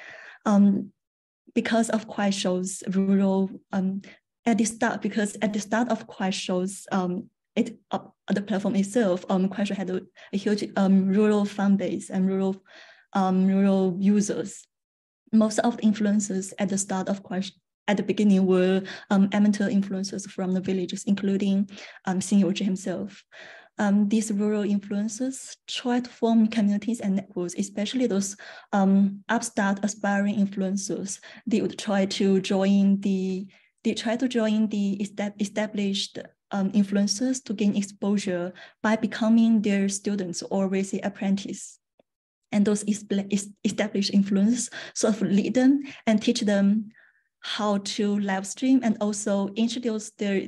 Because of Kuaishou's rural, at the start of Kuaishou's, the platform itself, Kuaishou had a huge rural fan base and rural users. Most of the influencers at the start of Kuaishou, at the beginning, were amateur influencers from the villages, including Xin Youzhi himself. These rural influencers try to form communities and networks, especially those upstart aspiring influencers. They would try to join the established influencers to gain exposure by becoming their students or raise apprentice. And those established influencers sort of lead them and teach them how to live stream, and also introduce their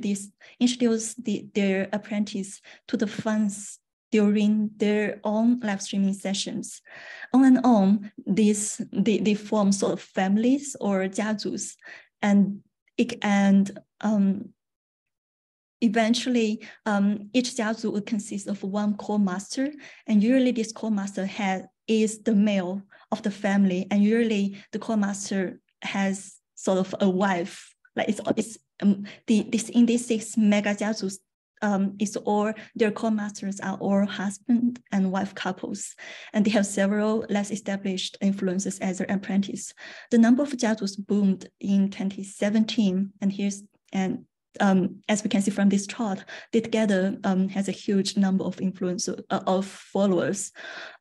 apprentice to the fans during their own live streaming sessions. On and on, they form sort of families or jiazus, and eventually each jiazu would consist of one core master, and usually this core master is the male of the family, and usually the core master has sort of a wife. Like in these 6 mega jiazus, it's all their core masters are all husband and wife couples, and they have several less established influencers as their apprentice. The number of jiazus boomed in 2017, and as we can see from this chart, they together has a huge number of influencers, of followers.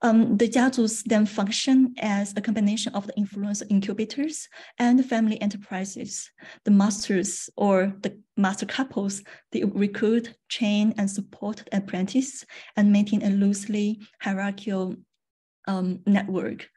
The jiazhus then function as a combination of the influencer incubators and family enterprises. The masters or the master couples, they recruit, train, and support the apprentice and maintain a loosely hierarchical network.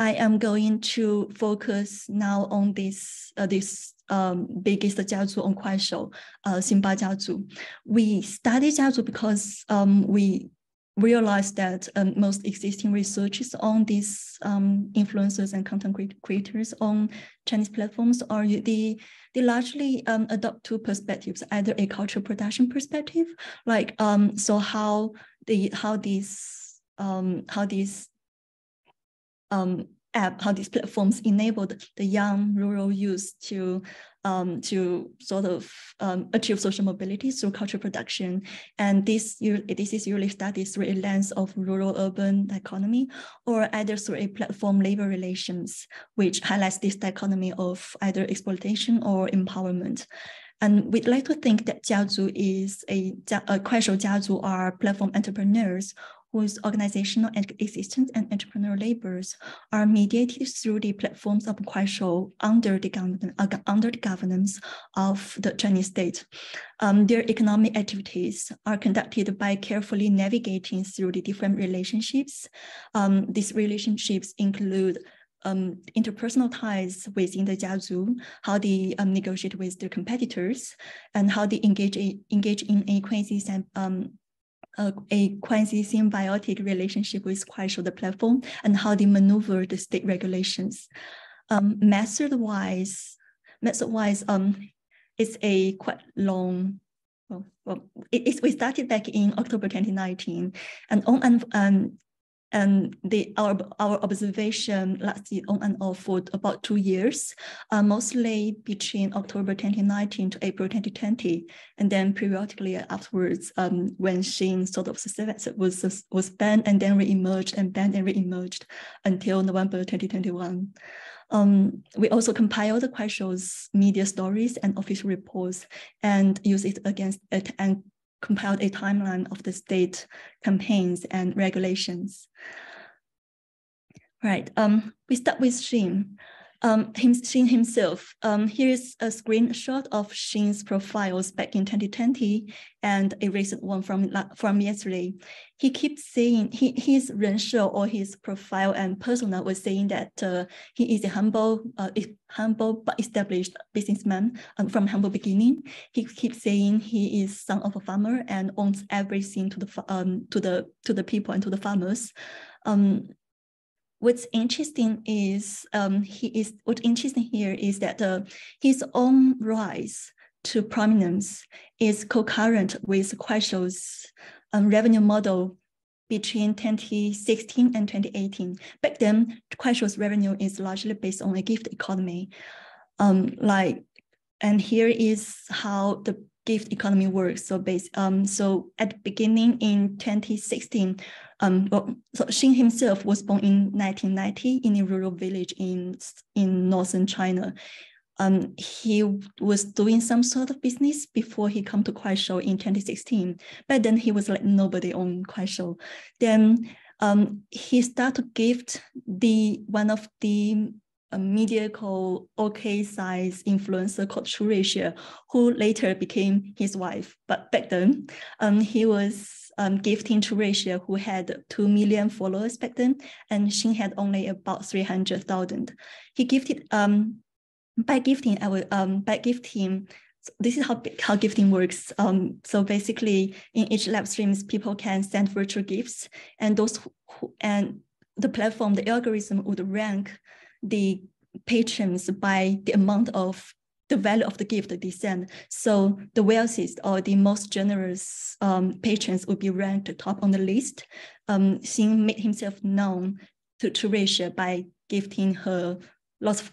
I am going to focus now on this biggest jiazhu on Kuaishou, Xinba jiazhu. We study jiazhu because we realized that most existing researches on these influencers and content creators on Chinese platforms are they largely adopt two perspectives, either a cultural production perspective, like so how these platforms enabled the young rural youth to sort of achieve social mobility through cultural production. And this is usually studied through a lens of rural-urban dichotomy, or either through a platform-labor relations, which highlights this dichotomy of either exploitation or empowerment. And we'd like to think that jiazhu is Kuaishou jiazhu are platform entrepreneurs whose organizational existence and entrepreneurial labors are mediated through the platforms of Kuaishou under the governance of the Chinese state. Their economic activities are conducted by carefully navigating through the different relationships. These relationships include interpersonal ties within the jiazhu, how they negotiate with their competitors, and how they engage in a quasi-symbiotic relationship with Kuaishou, the platform, and how they maneuver the state regulations. Method-wise, it's a quite long. We started back in October 2019, and our observation lasted on and off for about 2 years, mostly between October 2019 to April 2020, and then periodically afterwards, when Xin sort of was banned and then re-emerged and banned and re-emerged until November 2021. We also compiled Kuaishou's media stories and official reports and used it against it and compiled a timeline of the state campaigns and regulations. Right, we start with Xin. Xin himself. Here's a screenshot of Xin's profiles back in 2020 and a recent one from yesterday. He keeps saying his 人设 or his profile and persona was saying that he is a humble but established businessman from humble beginning. He keeps saying he is son of a farmer and owns everything to the people and to the farmers. What's interesting is here is that his own rise to prominence is concurrent with Kuaishou's revenue model between 2016 and 2018. Back then, Kuaishou's revenue is largely based on a gift economy. And here is how the gift economy works. So at the beginning in 2016, so Xin himself was born in 1990 in a rural village in northern China. He was doing some sort of business before he came to Kuaishou in 2016. But then he was like nobody on Kuaishou. Then he started to gift one of the mediocre, okay size influencer called Trueisha, who later became his wife. But back then, he was gifting Trueisha, who had 2 million followers back then, and Xin had only about 300,000. He gifted by gifting. This is how gifting works. So basically, in each live streams, people can send virtual gifts, and the platform, the algorithm would rank the patrons by the amount of the value of the gift that they send. So the wealthiest or the most generous patrons would be ranked top on the list. Xin made himself known to Trueisha by gifting her lots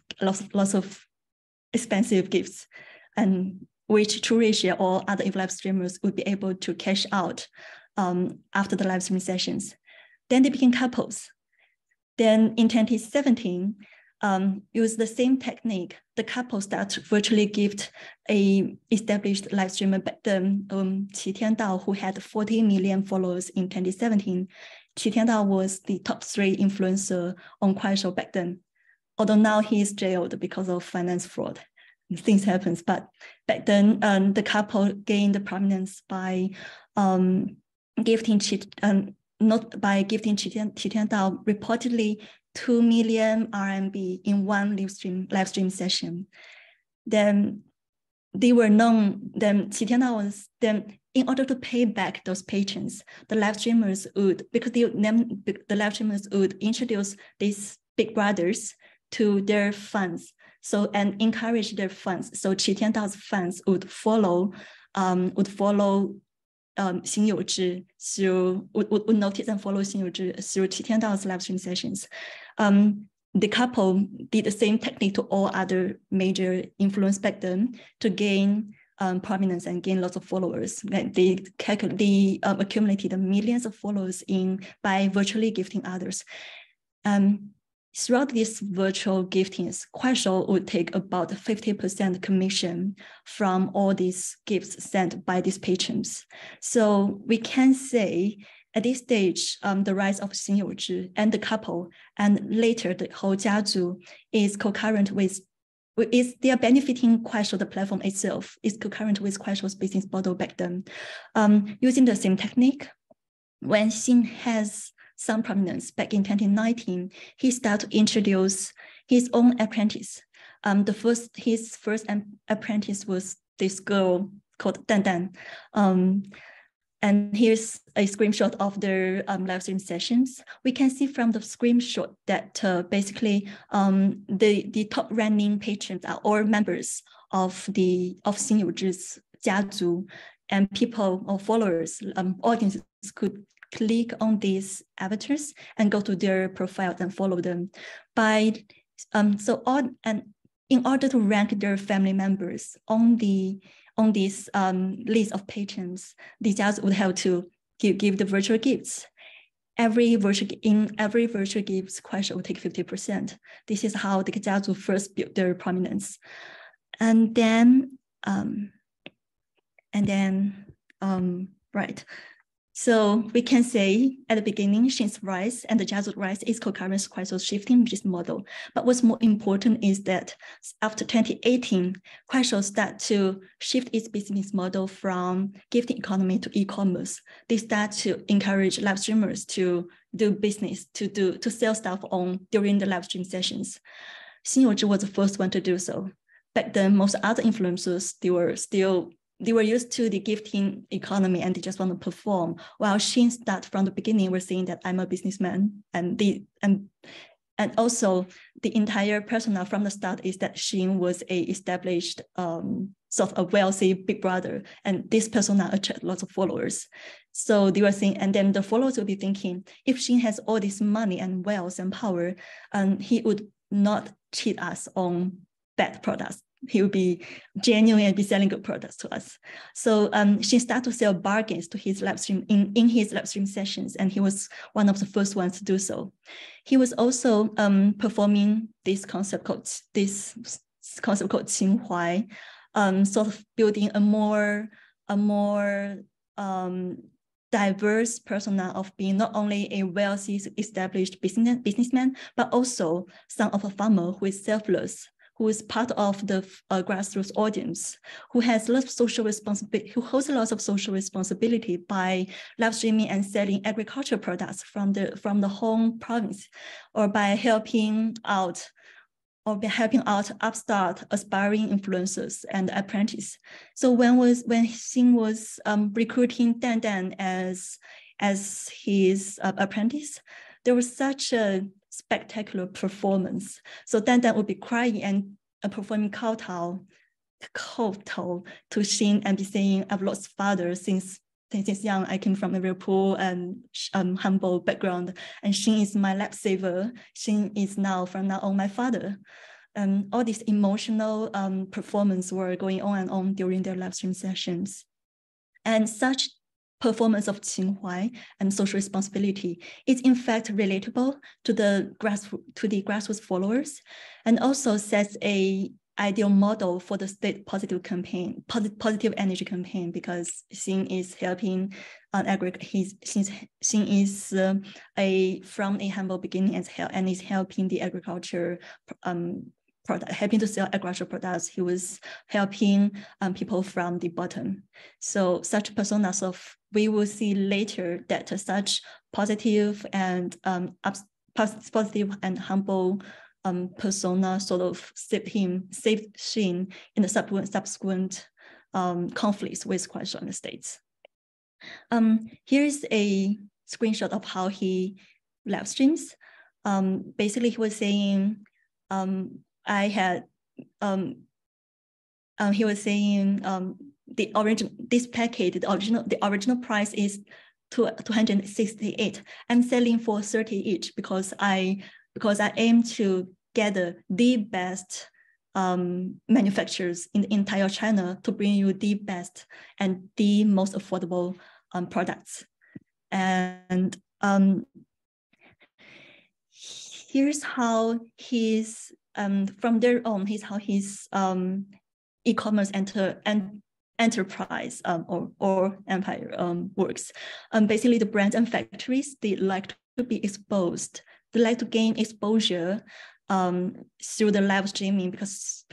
of expensive gifts, and which Trueisha or other live streamers would be able to cash out after the live stream sessions. Then they became couples. Then in 2017, use the same technique. The couple start to virtually gift a established live streamer back then, Qi Tiandao, who had 40 million followers in 2017. Qi Tiandao was the top 3 influencer on Kuaishou back then. Although now he is jailed because of finance fraud. Things happens, but back then the couple gained prominence by gifting not by gifting Qi Tiandao reportedly 2 million RMB in one live stream session. Then they were known. Then Qi Tiandao was then, in order to pay back those patrons, the live streamers would, because the live streamers would introduce these big brothers to their fans. So, and encourage their fans. So Qi Tiandao's fans would follow Xin Youzhi through, would notice and follow Xin Youzhi through Qi Tiandao's live stream sessions. The couple did the same technique to all other major influencers back then to gain prominence and gain lots of followers. They accumulated millions of followers by virtually gifting others. Throughout these virtual giftings, Kuaishou would take about 50% commission from all these gifts sent by these patrons. So we can say at this stage, the rise of Xin Youzhi and the couple, and later the whole Jiazu is concurrent with, they are benefiting Kuaishou, the platform itself, is concurrent with Kuaishou's business model back then. Using the same technique, when Xin has some prominence back in 2019, he started to introduce his own apprentice. His first apprentice was this girl called Dan Dan. And here's a screenshot of their live stream sessions. We can see from the screenshot that basically the top ranking patrons are all members of Xin Youzhi's Jiazu, and people or followers, audiences could click on these avatars and go to their profile and follow them. In order to rank their family members on this list of patrons, the Jiazu would have to give the virtual gifts. Every virtual gifts, Kuaishou would take 50%. This is how the Jiazu first built their prominence, and then right. So we can say at the beginning, Xin's rise and the Jiazu's rise is concurrent with Kuaishou's shifting business model. But what's more important is that after 2018, Kuaishou started to shift its business model from gifting economy to e-commerce. They start to encourage live streamers to do business, to sell stuff during the live stream sessions. Xin Youzhi was the first one to do so. Back then, most other influencers, they were used to the gifting economy and they just want to perform. While Xin started from the beginning, we're saying that I'm a businessman, and also the entire persona from the start is that Xin was a established sort of a wealthy big brother, and this persona attract lots of followers. So they were saying, and then the followers will be thinking, if Xin has all this money and wealth and power, he would not cheat us on bad products. He will be genuine and be selling good products to us. So she started to sell bargains to his live stream in his live stream sessions, and he was one of the first ones to do so. He was also performing this concept called Qinghuai, sort of building a more diverse persona of being not only a wealthy established businessman, but also son of a farmer who is selfless, who is part of the grassroots audience, who has lots of social responsibility, who holds lots of social responsibility by live streaming and selling agricultural products from the home province, or by helping out upstart aspiring influencers and apprentices. So when Xin was recruiting Dan Dan as his apprentice, there was such a spectacular performance. So Dan Dan would be crying and performing kowtow to Xin and be saying, "I've lost father since young. I came from a very poor and humble background, and Xin is my lifesaver. Xin is from now on my father." All these emotional performance were going on and on during their live stream sessions. And such performance of Qinghuai and social responsibility is in fact relatable to the grassroots followers, and also sets a ideal model for the state positive campaign, positive energy campaign, because Xin is helping Xin is from a humble beginning and is helping the agriculture helping to sell agricultural products. He was helping people from the bottom. So such personas we will see later that such positive and positive and humble persona sort of saved Xin in the subsequent conflicts with Kwajalein states. Here's a screenshot of how he live streams. Basically, he was saying, he was saying the original price is 268. I'm selling for 30 each because I aim to gather the best manufacturers in the entire China to bring you the best and the most affordable products. And here's how his from there on, how his e-commerce enterprise or empire works. Basically, the brands and factories, they like to be exposed. They like to gain exposure through the live streaming because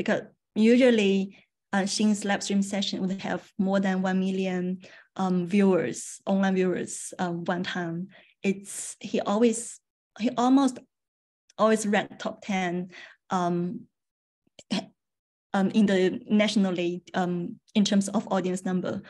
usually Xin's live stream session would have more than 1 million viewers, online viewers one time. He almost always ranked top 10 in the nationally in terms of audience number.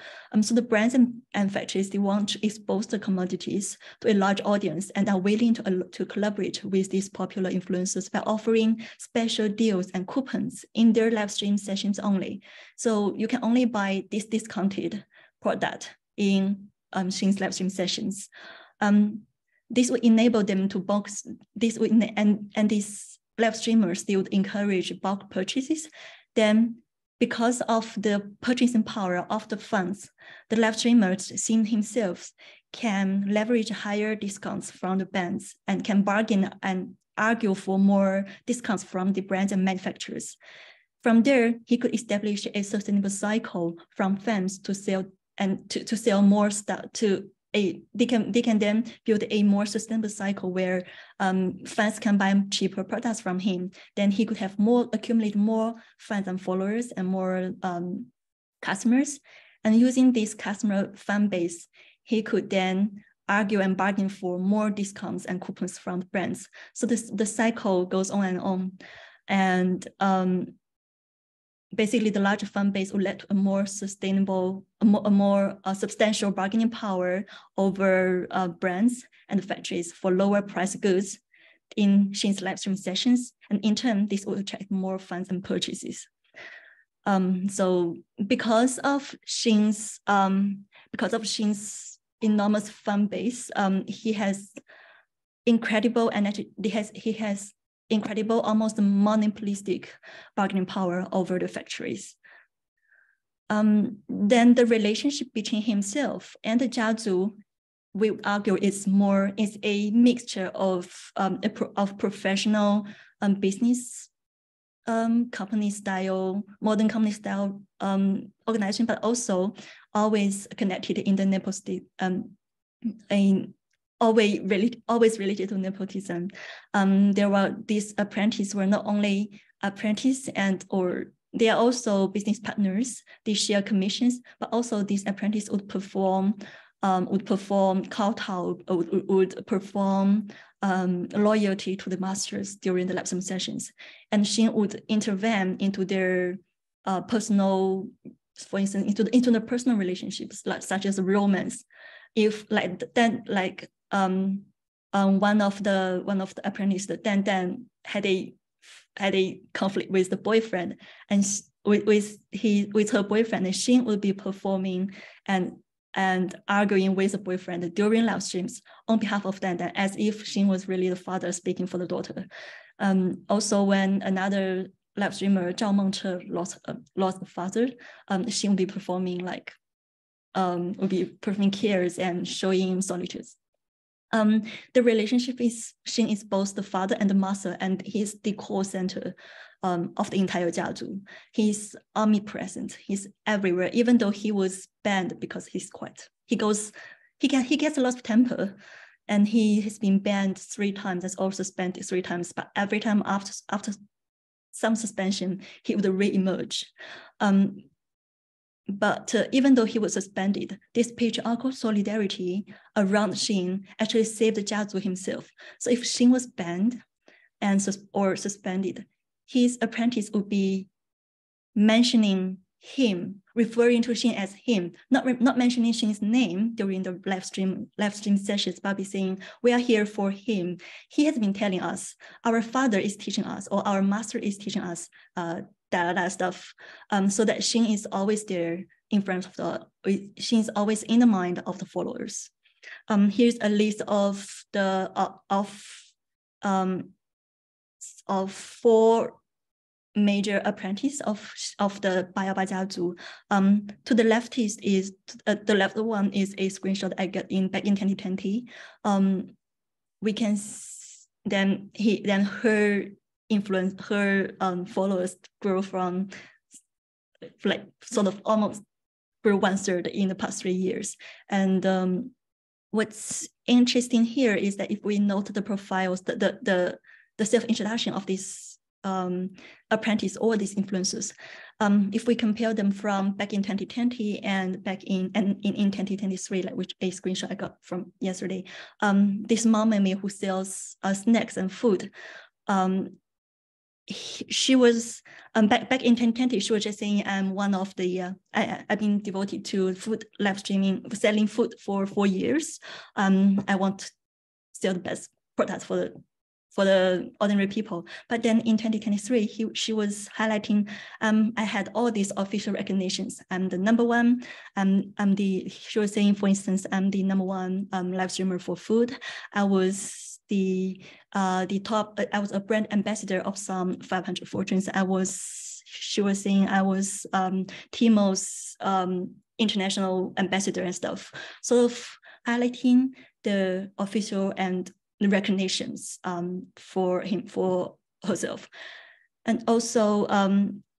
So the brands and factories, they want to expose the commodities to a large audience and are willing to collaborate with these popular influencers by offering special deals and coupons in their live stream sessions only. So you can only buy this discounted product in Xin's live stream sessions. This would enable them to box, and these live streamers, they would encourage bulk purchases. Then because of the purchasing power of the funds, the live streamers, Xin himself, can leverage higher discounts from the brands and can bargain and argue for more discounts from the brands and manufacturers. From there, he could establish a sustainable cycle from fans to sell and to sell more stuff they can then build a more sustainable cycle where fans can buy cheaper products from him. Then he could have accumulate more fans and followers and more customers. And using this customer fan base, he could then argue and bargain for more discounts and coupons from the brands. So the cycle goes on and on. And basically, the larger fan base would lead to a more sustainable, a more substantial bargaining power over brands and factories for lower price goods in Xin's live stream sessions. And in turn, this will attract more fans and purchases. So because of Xin's enormous fan base, he has incredible energy. He has incredible, almost monopolistic bargaining power over the factories. Then the relationship between himself and the Jiazu, we would argue, is a mixture of professional business company style, modern company style organization, but also always connected in the nepotism. Always related to nepotism. These apprentices were not only apprentices or they are also business partners. They share commissions, but also these apprentices would perform kowtow, would perform loyalty to the masters during the live stream sessions. And Xin would intervene into their personal, for instance, into the personal relationships, such as romance. If one of the apprentices then had a conflict with the boyfriend, and with her boyfriend, and Xin would be performing and arguing with the boyfriend during live streams on behalf of Dan, as if Xin was really the father speaking for the daughter. Also, when another live streamer Zhao Mengche lost the father, Xin would be performing like will be performing cares and showing solitudes. The relationship is Xin is both the father and the master, and he's the core center of the entire jiazu. He's omnipresent. He's everywhere. Even though he was banned because he's quiet, he gets a lot of temper, and he has been banned 3 times. That's also suspended 3 times. But every time after some suspension, he would re-emerge. But even though he was suspended, this patriarchal solidarity around Xin actually saved Jiazu himself. So if Xin was banned or suspended, his apprentice would be mentioning him, referring to Xin as him, not mentioning Xin's name during the live stream sessions, but be saying, we are here for him. He has been telling us, our father is teaching us, or our master is teaching us that stuff, so that Xin is always there in front of Xin is always in the mind of the followers. Here's a list of the of 4 major apprentices of the Bayaba Jiazu. To the left is the left one is a screenshot I got back in 2020. We can then her influence, her followers grow from like sort of almost grew 1/3 in the past 3 years. And what's interesting here is that if we note the profiles, the self-introduction of this apprentice or these influencers, if we compare them from back in 2020 and back in 2023, like which a screenshot I got from yesterday, this mom who sells snacks and food, she was back in 2020. She was just saying, I'm one of the I've been devoted to food live streaming, selling food for 4 years. I want to sell the best products for the ordinary people. But then in 2023, she was highlighting, I had all these official recognitions. I'm the number one. She was saying, for instance, I'm the number 1 live streamer for food. I was the top. I was a brand ambassador of some 500 fortunes. She was saying I was Timo's international ambassador and stuff. Sort of highlighting the official and the recognitions for herself. And also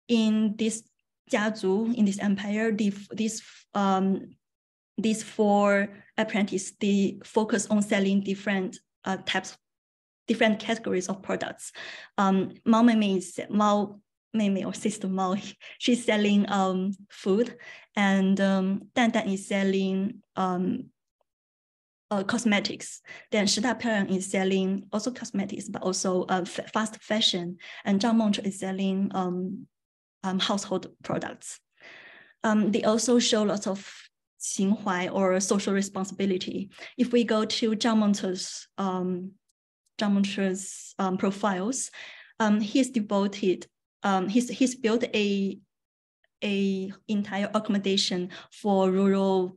in this jiazu, in this empire, these 4 apprentices, they focus on selling different different categories of products. Mao Mei or Sister Mao, she's selling food, and Dan Dan is selling cosmetics. Then Shida Piang is selling also cosmetics, but also fast fashion, and Zhang Mengzhe is selling household products. They also show lots of 情怀 or social responsibility. If we go to Zhang Mengzhe's profiles, he's devoted. He's built a entire accommodation for rural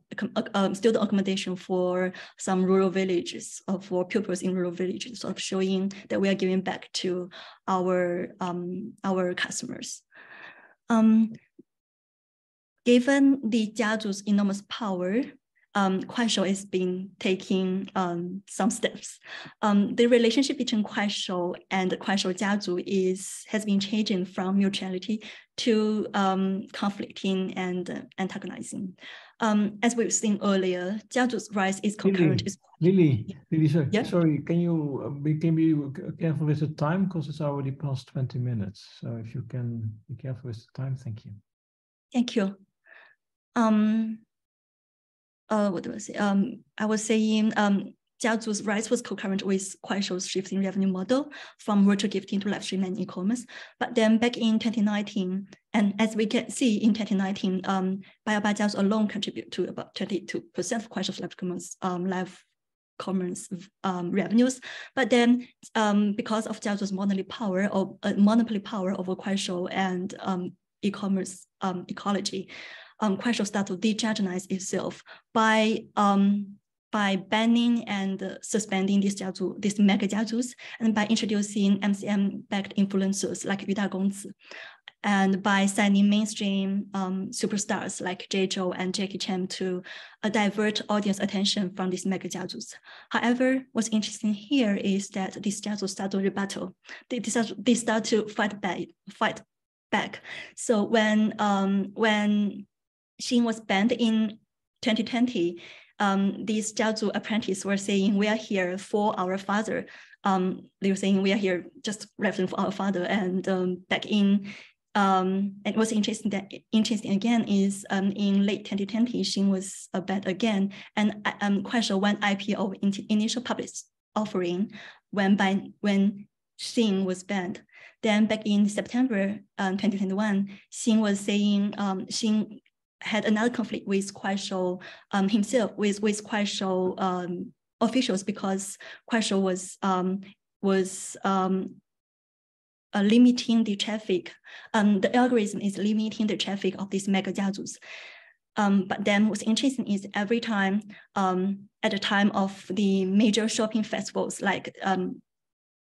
student accommodation for some rural villages, for pupils in rural villages, sort of showing that we are giving back to our customers. Given the jiazu's enormous power, Kuaishou has been taking some steps. The relationship between Kuaishou and Kuaishou Jiazu has been changing from mutuality to conflicting and antagonizing. As we've seen earlier, Jiazu's rise is concurrent. Lily, sorry, yeah? Sorry, can you be careful with the time, because it's already past 20 minutes. So if you can be careful with the time, thank you. Thank you. What do I say? I was saying Jiazu's rise was concurrent with Kuaishou's shifting revenue model from virtual gifting to live stream and e-commerce. But then back in 2019, and as we can see in 2019, Bayaba Jiazu alone contribute to about 22% of Kuaishou's live commerce revenues. But then because of Jiazu's monopoly power over Kuaishou and e-commerce ecology, Kuaishou started to de-jiazhenize itself by banning and suspending these mega jiazus, and by introducing MCM-backed influencers like Yu Da Gongzi. and by signing mainstream superstars like J.Joe and Jackie Chan to divert audience attention from these mega jiazus. However, what's interesting here is that these jiazus start to rebuttal. They start to fight back. So when Xin was banned in 2020, these jiazu apprentices were saying, "We are here for our father." They were saying, "We are here just referring for our father." And back in, and what's interesting again is in late 2020, Xin was banned again, and Kuaishou went IPO initial public offering when Xin was banned. Then back in September 2021, Xin was saying Xin had another conflict with Kuaishou himself, with Kuaishou officials, because Kuaishou was limiting the traffic. The algorithm is limiting the traffic of these mega jiazus. But then what's interesting is every time at the time of the major shopping festivals like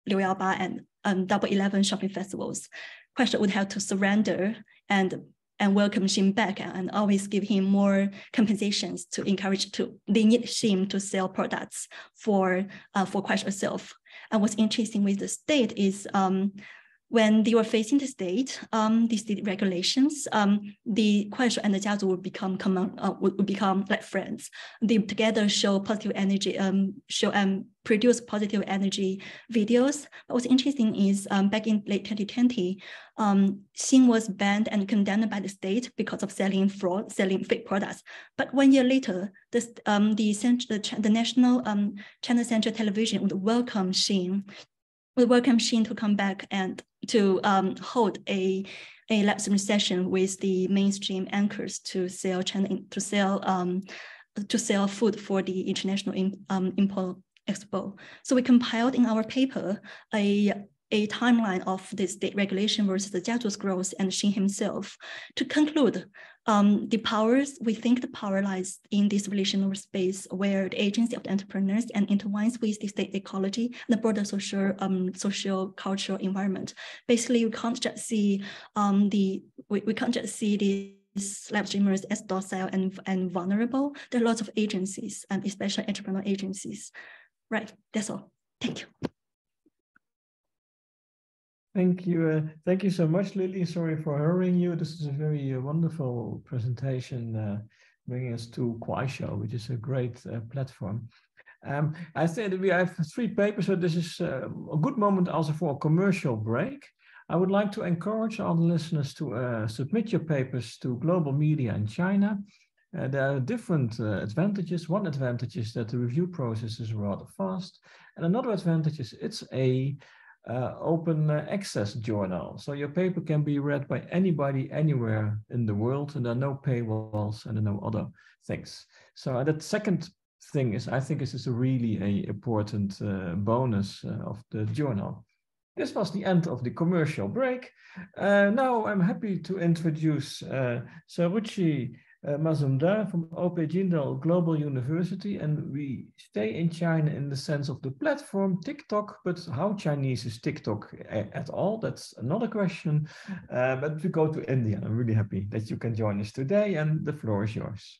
618and Double 11 shopping festivals, Kuaishou would have to surrender and welcome Xin back and always give him more compensations to encourage they need Xin to sell products for Kuaishou itself. And what's interesting with the state is when they were facing the state regulations, the Kuaishou and the jiazu would become like friends. They together show positive energy, produce positive energy videos. But what's interesting is back in late 2020, Xin was banned and condemned by the state because of selling fake products. But 1 year later, the national China Central Television would welcome Xin to come back and to hold a live stream session with the mainstream anchors to sell food for the International Import Expo. So we compiled in our paper a timeline of the state regulation versus the jiazu's growth and Xin himself to conclude we think the power lies in this relational space where the agency of the entrepreneurs and intertwines with the state ecology and the broader social cultural environment. Basically, we can't just see these live streamers as docile and vulnerable. There are lots of agencies, especially entrepreneurial agencies. Right, that's all. Thank you. Thank you so much, Lily. Sorry for hurrying you. This is a very wonderful presentation, bringing us to Kuaishou, which is a great platform. I think that we have 3 papers, so this is a good moment also for a commercial break. I would like to encourage all the listeners to submit your papers to Global Media in China. There are different advantages. One advantage is that the review process is rather fast, and another advantage is it's a open access journal. So your paper can be read by anybody, anywhere in the world, and there are no paywalls and there are no other things. So that second thing is, I think this is a really important bonus of the journal. This was the end of the commercial break. Now I'm happy to introduce Saruchi Mazumdar from OP Jindal Global University, and we stay in China in the sense of the platform TikTok, but how Chinese is TikTok at all? That's another question. But we go to India. I'm really happy that you can join us today, and the floor is yours.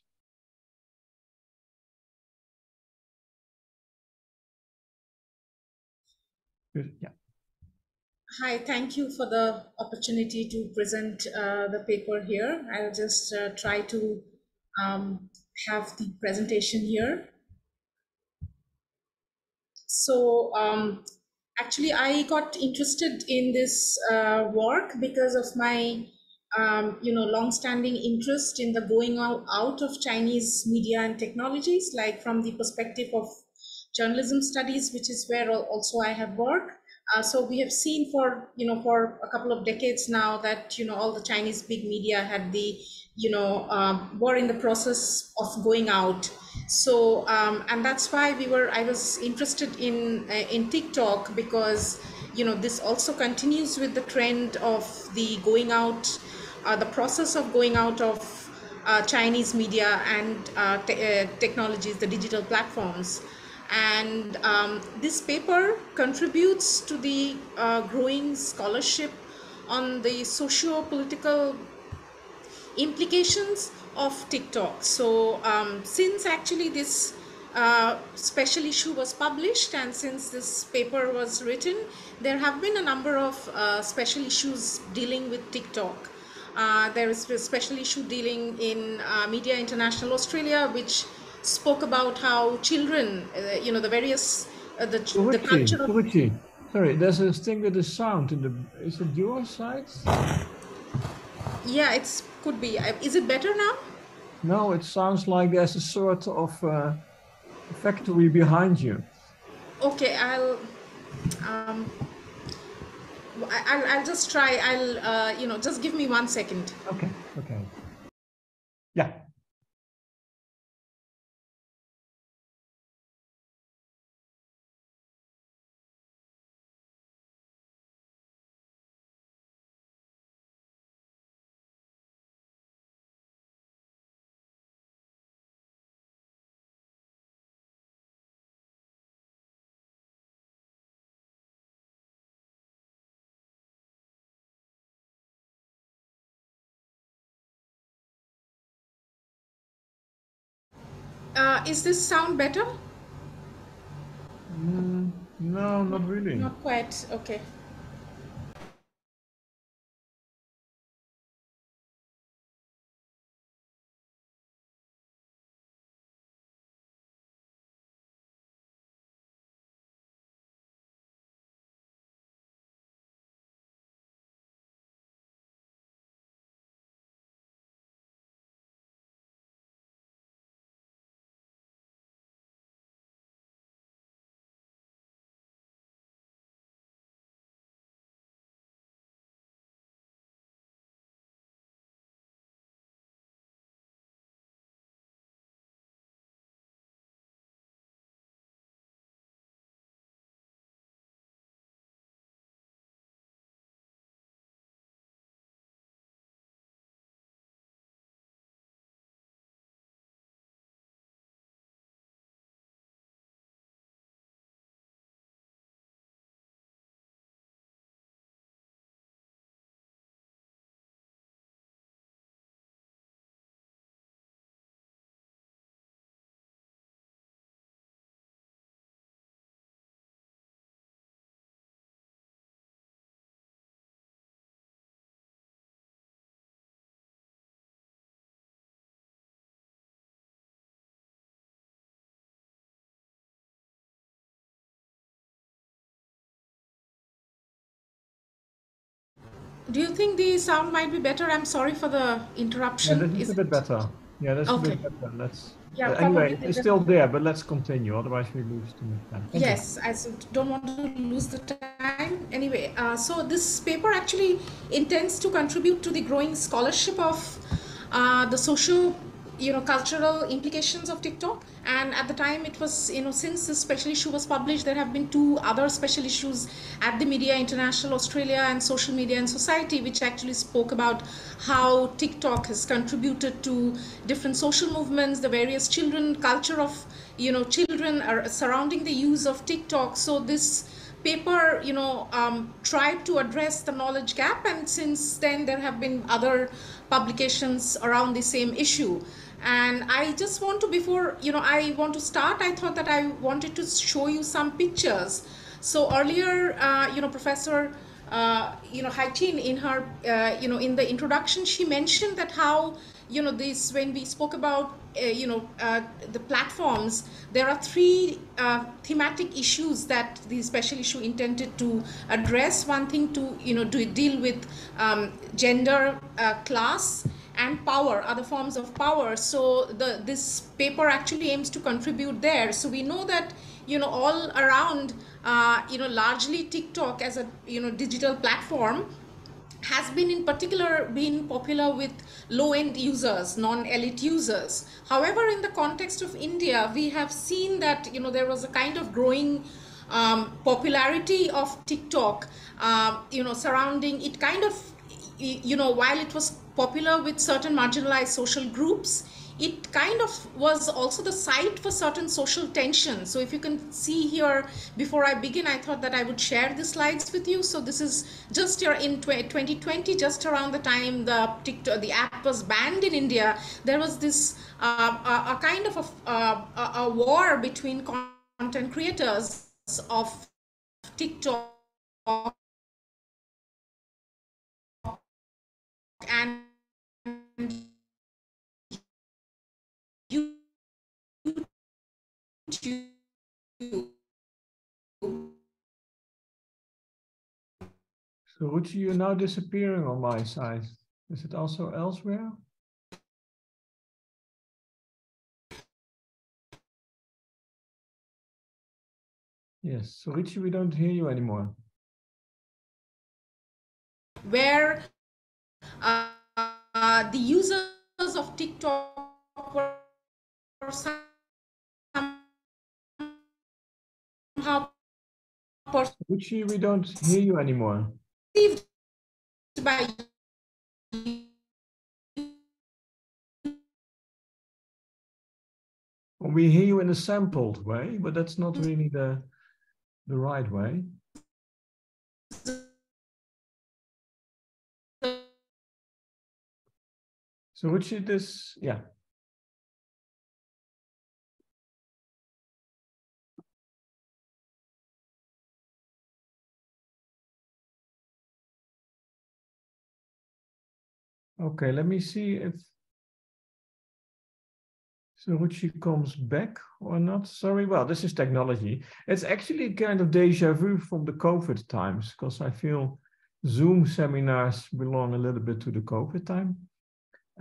Yeah. Hi, thank you for the opportunity to present the paper here. I'll just try to have the presentation here. So actually, I got interested in this work because of my long-standing interest in the going out of Chinese media and technologies, like from the perspective of journalism studies, which is where also I have worked. So we have seen for a couple of decades now that all the Chinese big media had the were in the process of going out. So and that's why I was interested in TikTok, because this also continues with the trend of the going out, the process of going out of Chinese media and technologies, the digital platforms. And this paper contributes to the growing scholarship on the socio-political implications of TikTok. So since actually this special issue was published and since this paper was written, there have been a number of special issues dealing with TikTok. There is a special issue dealing in Media International Australia, which spoke about how children, the various, the culture of... Sorry, there's a thing with the sound in the, is it your side? Yeah, it could be. Is it better now? No, it sounds like there's a sort of factory behind you. Okay, I'll just try. I'll just give me 1 second. Okay. Yeah. Is this sound better? No, not really. Not quite. Okay. Do you think the sound might be better? I'm sorry for the interruption. Yeah, that's a bit better. Yeah, that's okay. A bit better. Let's. Yeah, anyway, it's still there, but let's continue. Otherwise, we lose too much time. Yes, I don't want to lose the time. Anyway, so this paper actually intends to contribute to the growing scholarship of the social, cultural implications of TikTok. And at the time it was, since this special issue was published, there have been 2 other special issues at the Media International Australia and Social Media and Society, which actually spoke about how TikTok has contributed to different social movements, the various culture of, children are surrounding the use of TikTok. So this paper, tried to address the knowledge gap, and since then there have been other publications around the same issue. And I just want to, before I want to start, I thought that I wanted to show you some pictures. So earlier, Professor Haitin in her in the introduction, she mentioned that how this, when we spoke about the platforms, there are 3 thematic issues that the special issue intended to address. One thing to deal with gender, class, and power, other forms of power. So this paper actually aims to contribute there. So we know that all around largely TikTok as a digital platform has been in particular been popular with low-end users, non-elite users. However, in the context of India, we have seen that there was a kind of growing popularity of TikTok, surrounding it, kind of while it was popular with certain marginalized social groups, it kind of was also the site for certain social tension. So if you can see here, before I begin, I thought that I would share the slides with you. So this is just here in 2020, just around the time the app was banned in India. There was this a kind of a war between content creators of TikTok and YouTube. So Ruchi, you're now disappearing on my side. Is it also elsewhere? Yes, so Ruchi, we don't hear you anymore. Where the users of TikTok were somehow Ruchi, we don't hear you anymore. perceived by We hear you in a sampled way, but that's not really the right way. So Ruchi, this, yeah. Okay, let me see if Ruchi comes back or not. Sorry, well, this is technology. It's actually kind of deja vu from the COVID times, because I feel Zoom seminars belong a little bit to the COVID time,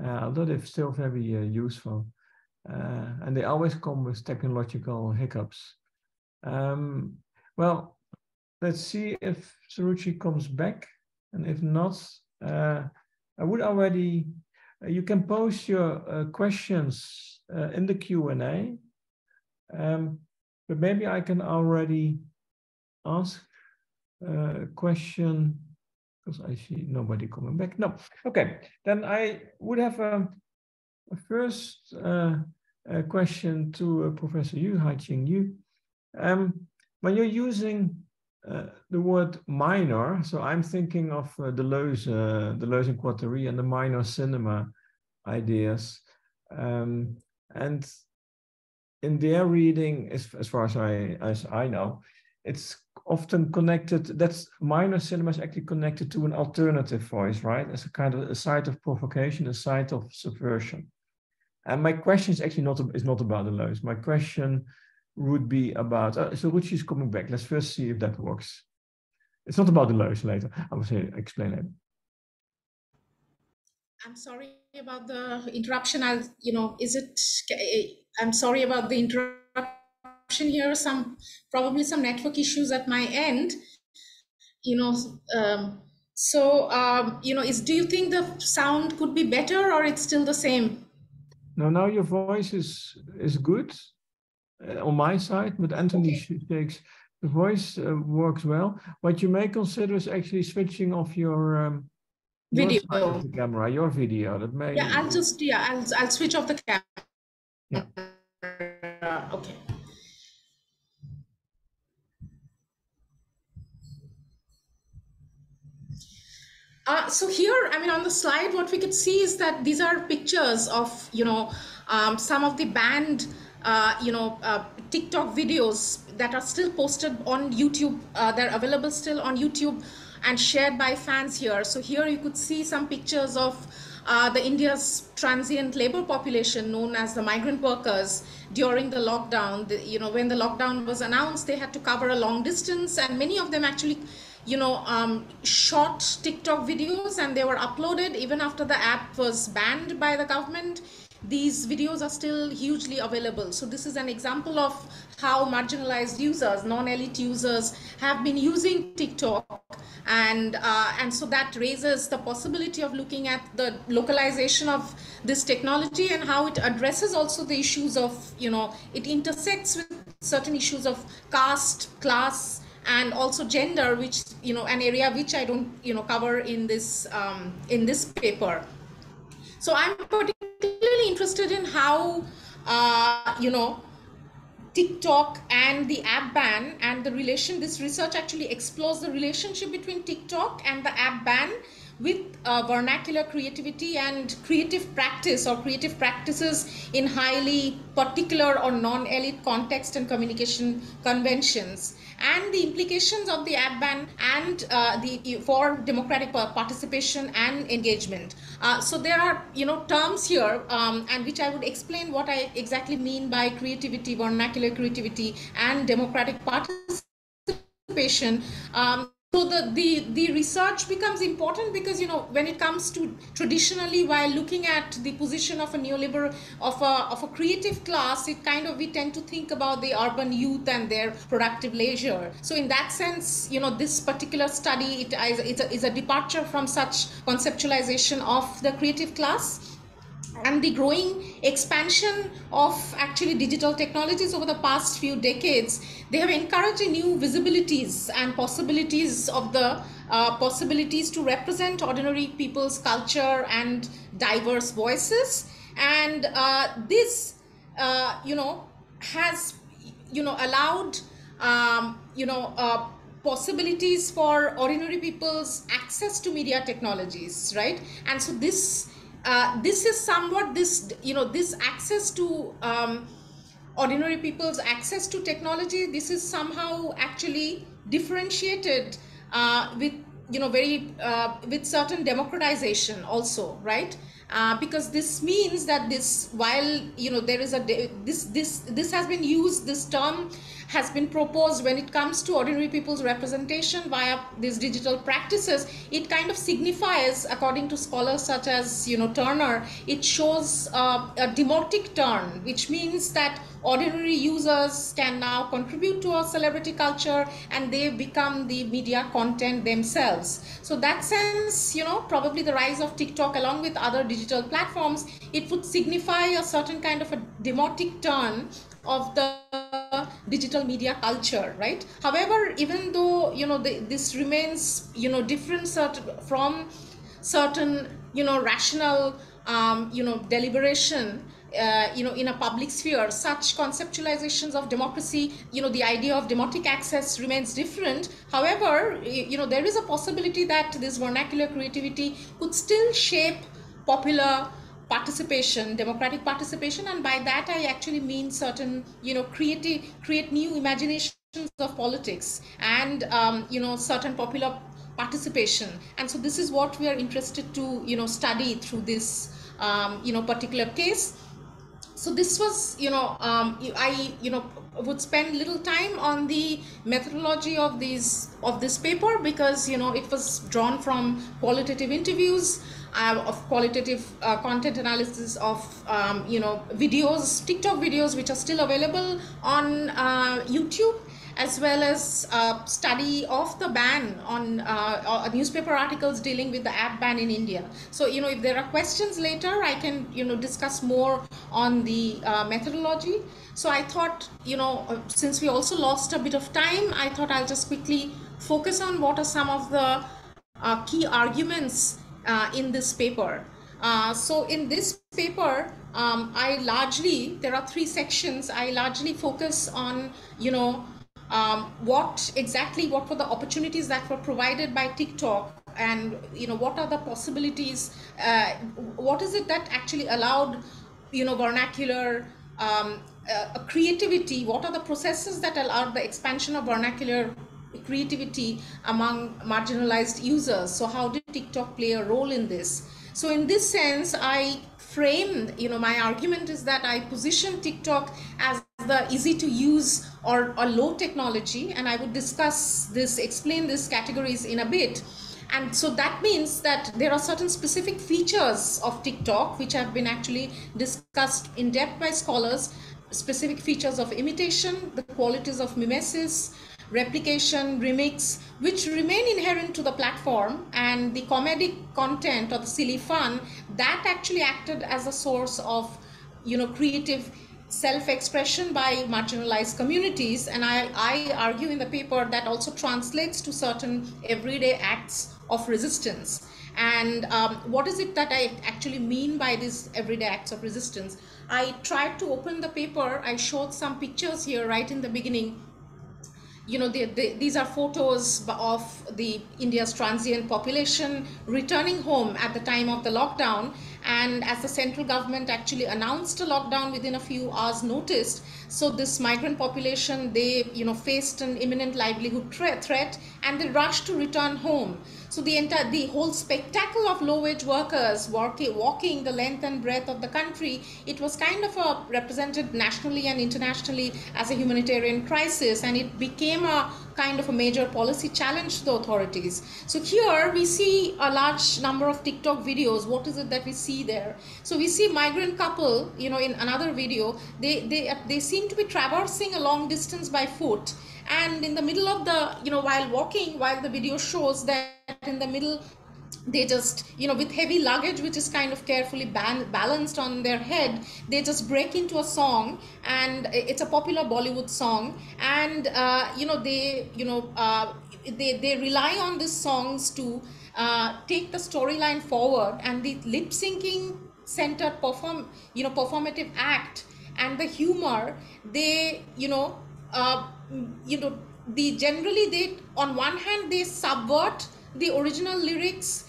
although they're still very useful. And they always come with technological hiccups. Well, let's see if Ruchi comes back, and if not, I would already, you can post your questions in the Q&A, but maybe I can already ask a question, because I see nobody coming back. No, okay, then I would have a first question to Professor Yu, Hai-Ching Yu. When you're using the word minor, so I'm thinking of Deleuze and Guattari and the minor cinema ideas. And in their reading, as far as I know, it's often connected, that's minor cinema is actually connected to an alternative voice, right? As a kind of a site of provocation, a site of subversion. And my question is actually not about Deleuze. My question would be about, so Ruchi is coming back. Let's first see if that works. It's not about Deleuze later. I will explain later. I'm sorry about the interruption. I'm sorry about the interruption here. Probably some network issues at my end. Do you think the sound could be better, or it's still the same? No, now your voice is good on my side, but Anthony takes the voice works well. What you may consider is actually switching off your video of the camera, your video. That may. Yeah, I'll switch off the camera. Yeah. Okay. So here, on the slide, what we could see is that these are pictures of, some of the banned, TikTok videos that are still posted on YouTube. They're available still on YouTube and shared by fans here. So here you could see some pictures of the India's transient labor population known as the migrant workers during the lockdown. When the lockdown was announced, they had to cover a long distance, and many of them actually short TikTok videos, and they were uploaded even after the app was banned by the government. These videos are still hugely available. So this is an example of how marginalized users, non-elite users, have been using TikTok, and so that raises the possibility of looking at the localization of this technology and how it addresses also the issues of, it intersects with certain issues of caste, class, and also gender, which, an area which I don't, cover in this paper. So I'm particularly particularly interested in how, TikTok and the app ban and the relation. This research actually explores the relationship between TikTok and the app ban with vernacular creativity and creative practice or creative practices in highly particular or non-elite context and communication conventions, and the implications of the app ban and for democratic participation and engagement. So there are terms here, and which I would explain what I exactly mean by creativity, vernacular creativity, and democratic participation. So the research becomes important because when it comes to traditionally, while looking at the position of a neoliberal of a creative class, we tend to think about the urban youth and their productive leisure. So in that sense, this particular study is a departure from such conceptualization of the creative class. And the growing expansion of actually digital technologies over the past few decades, they have encouraged new visibilities and possibilities of the possibilities to represent ordinary people's culture and diverse voices. And this, has, allowed, possibilities for ordinary people's access to media technologies, right? And so this is somewhat this access to ordinary people's access to technology. This is somehow actually differentiated with with certain democratization also, right? Because this means that while there is this has been used, this term has been proposed when it comes to ordinary people's representation via these digital practices. It kind of signifies, according to scholars such as Turner, it shows a demotic turn, which means that ordinary users can now contribute to our celebrity culture and they become the media content themselves. So that sense, probably the rise of TikTok along with other digital platforms, it would signify a certain kind of a demotic turn of the digital media culture, right? However, even though this remains different from certain rational deliberation in a public sphere, such conceptualizations of democracy, the idea of democratic access remains different. However, there is a possibility that this vernacular creativity could still shape popular participation, democratic participation, and by that I actually mean certain create new imaginations of politics and certain popular participation. And so this is what we are interested to study through this particular case. So this was I would spend little time on the methodology of this paper because it was drawn from qualitative interviews, of qualitative content analysis of videos, TikTok videos, which are still available on YouTube, as well as study of the ban on newspaper articles dealing with the app ban in India. So if there are questions later, I can discuss more on the methodology. So I thought since we also lost a bit of time, I thought I'll just quickly focus on what are some of the key arguments in this paper. So in this paper, there are 3 sections. I largely focus on what were the opportunities that were provided by TikTok, and what are the possibilities, what is it that actually allowed vernacular creativity, what are the processes that allowed the expansion of vernacular creativity among marginalized users. So how did TikTok play a role in this? So in this sense, I frame, my argument is that I position TikTok as the easy to use or low technology, and I would explain these categories in a bit. And so that means that there are certain specific features of TikTok which have been actually discussed in depth by scholars, specific features of imitation, the qualities of mimesis, replication, remix, which remain inherent to the platform, and the comedic content or the silly fun that actually acted as a source of creative self-expression by marginalized communities. And I argue in the paper that also translates to certain everyday acts of resistance. And what is it that I actually mean by these everyday acts of resistance? I tried to open the paper. I showed some pictures here right in the beginning. You know, these are photos of the India's transient population returning home at the time of the lockdown. And as the central government actually announced a lockdown within a few hours notice, so this migrant population, they faced an imminent livelihood threat, and they rushed to return home. So the whole spectacle of low-wage workers walking the length and breadth of the country, it was kind of represented nationally and internationally as a humanitarian crisis, and it became a kind of a major policy challenge to the authorities. So here we see a large number of TikTok videos. What is it that we see there? So we see migrant couple, in another video, they seem to be traversing a long distance by foot. And in the middle of the, while walking, while the video shows that in the middle, they just, with heavy luggage, which is kind of carefully balanced on their head, they just break into a song, and it's a popular Bollywood song. And, they rely on these songs to take the storyline forward, and the lip syncing centered performative act and the humor, they, generally they, on one hand, they subvert the original lyrics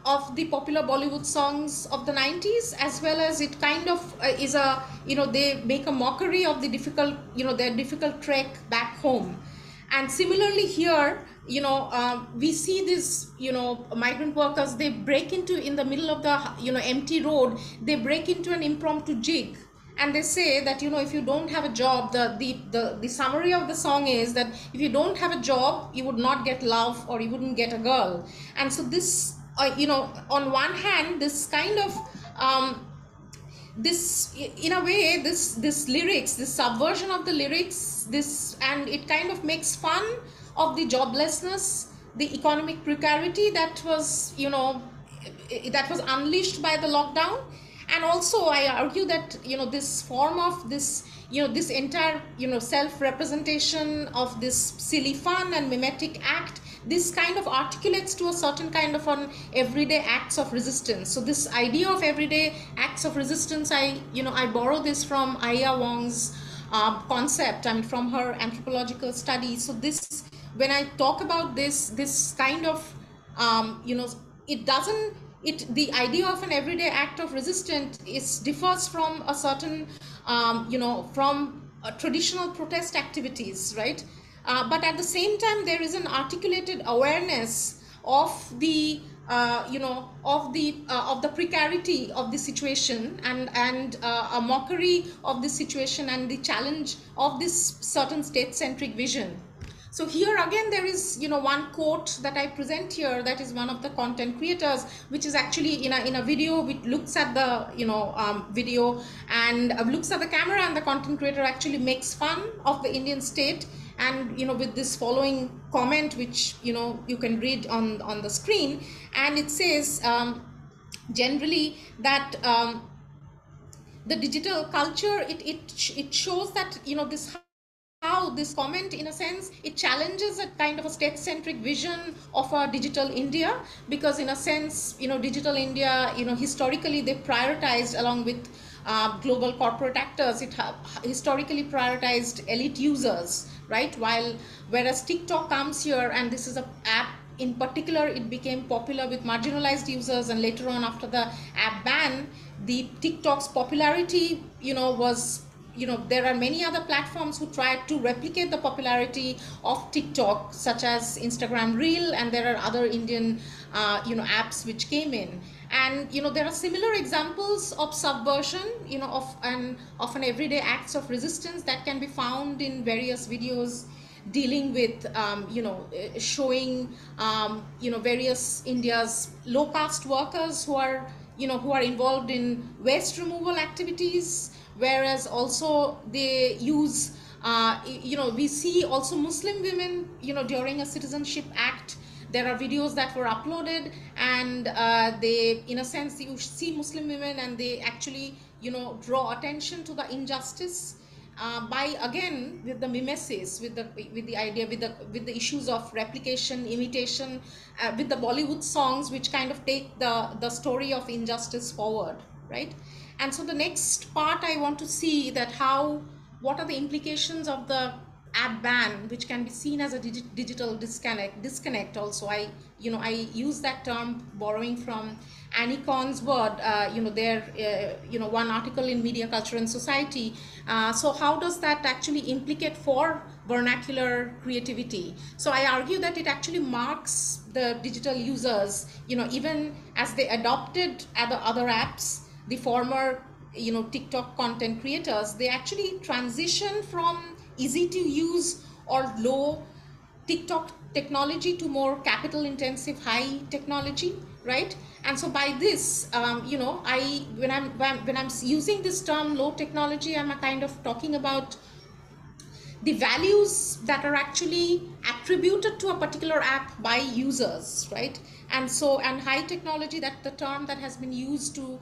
of the popular Bollywood songs of the 90s, as well as it kind of is a, they make a mockery of the difficult, their difficult trek back home. And similarly here, we see this, migrant workers, they break into, in the middle of the, empty road, they break into an impromptu jig. And they say that, if you don't have a job, the summary of the song is that if you don't have a job, you would not get love, or you wouldn't get a girl. And so this, on one hand, this kind of, this, in a way, this lyrics, this subversion of the lyrics, and it kind of makes fun of the joblessness, the economic precarity that was, that was unleashed by the lockdown. And also I argue that, this form of this, this entire, self-representation of this silly fun and mimetic act, this kind of articulates to a certain kind of an everyday acts of resistance. So this idea of everyday acts of resistance, I borrow this from Aya Wong's concept, from her anthropological studies. So this, when I talk about this kind of, it doesn't, the idea of an everyday act of resistance differs from a certain, from traditional protest activities, right? But at the same time, there is an articulated awareness of the, of the precarity of the situation, and a mockery of the situation, and the challenge of this certain state-centric vision. So here again, there is, one quote that I present here, that is one of the content creators, which is actually in a video, which looks at the, video and looks at the camera, and the content creator actually makes fun of the Indian state. And, with this following comment, which, you can read on the screen, and it says, generally that the digital culture, it shows that, this, how this comment, in a sense, it challenges a kind of a state-centric vision of a digital India, because in a sense, digital India, historically they prioritized, along with global corporate actors, it historically prioritized elite users, right? Whereas TikTok comes here, and this is an app in particular, it became popular with marginalized users, and later on, after the app ban, the TikTok's popularity, was, there are many other platforms who tried to replicate the popularity of TikTok, such as Instagram Reel, and there are other Indian, apps which came in. And, there are similar examples of subversion, of an everyday acts of resistance that can be found in various videos dealing with, showing, various India's low caste workers who are involved in waste removal activities. Whereas also they use, we see also Muslim women, during a citizenship act, there are videos that were uploaded, and they, in a sense, you see Muslim women, and they actually, draw attention to the injustice by, again, with the mimesis, with the idea, with the issues of replication, imitation, with the Bollywood songs, which kind of take the story of injustice forward, right? And so the next part I want to see that what are the implications of the app ban, which can be seen as a digital disconnect also. I use that term borrowing from Annie Korn's word, one article in Media, Culture and Society. So how does that actually implicate for vernacular creativity? So I argue that it actually marks the digital users, even as they adopted other apps, the former, TikTok content creators, they actually transition from easy to use or low TikTok technology to more capital intensive high technology, right? And so by this, when I'm using this term low technology, I'm kind of talking about the values that are actually attributed to a particular app by users, right? And high technology, that the term that has been used to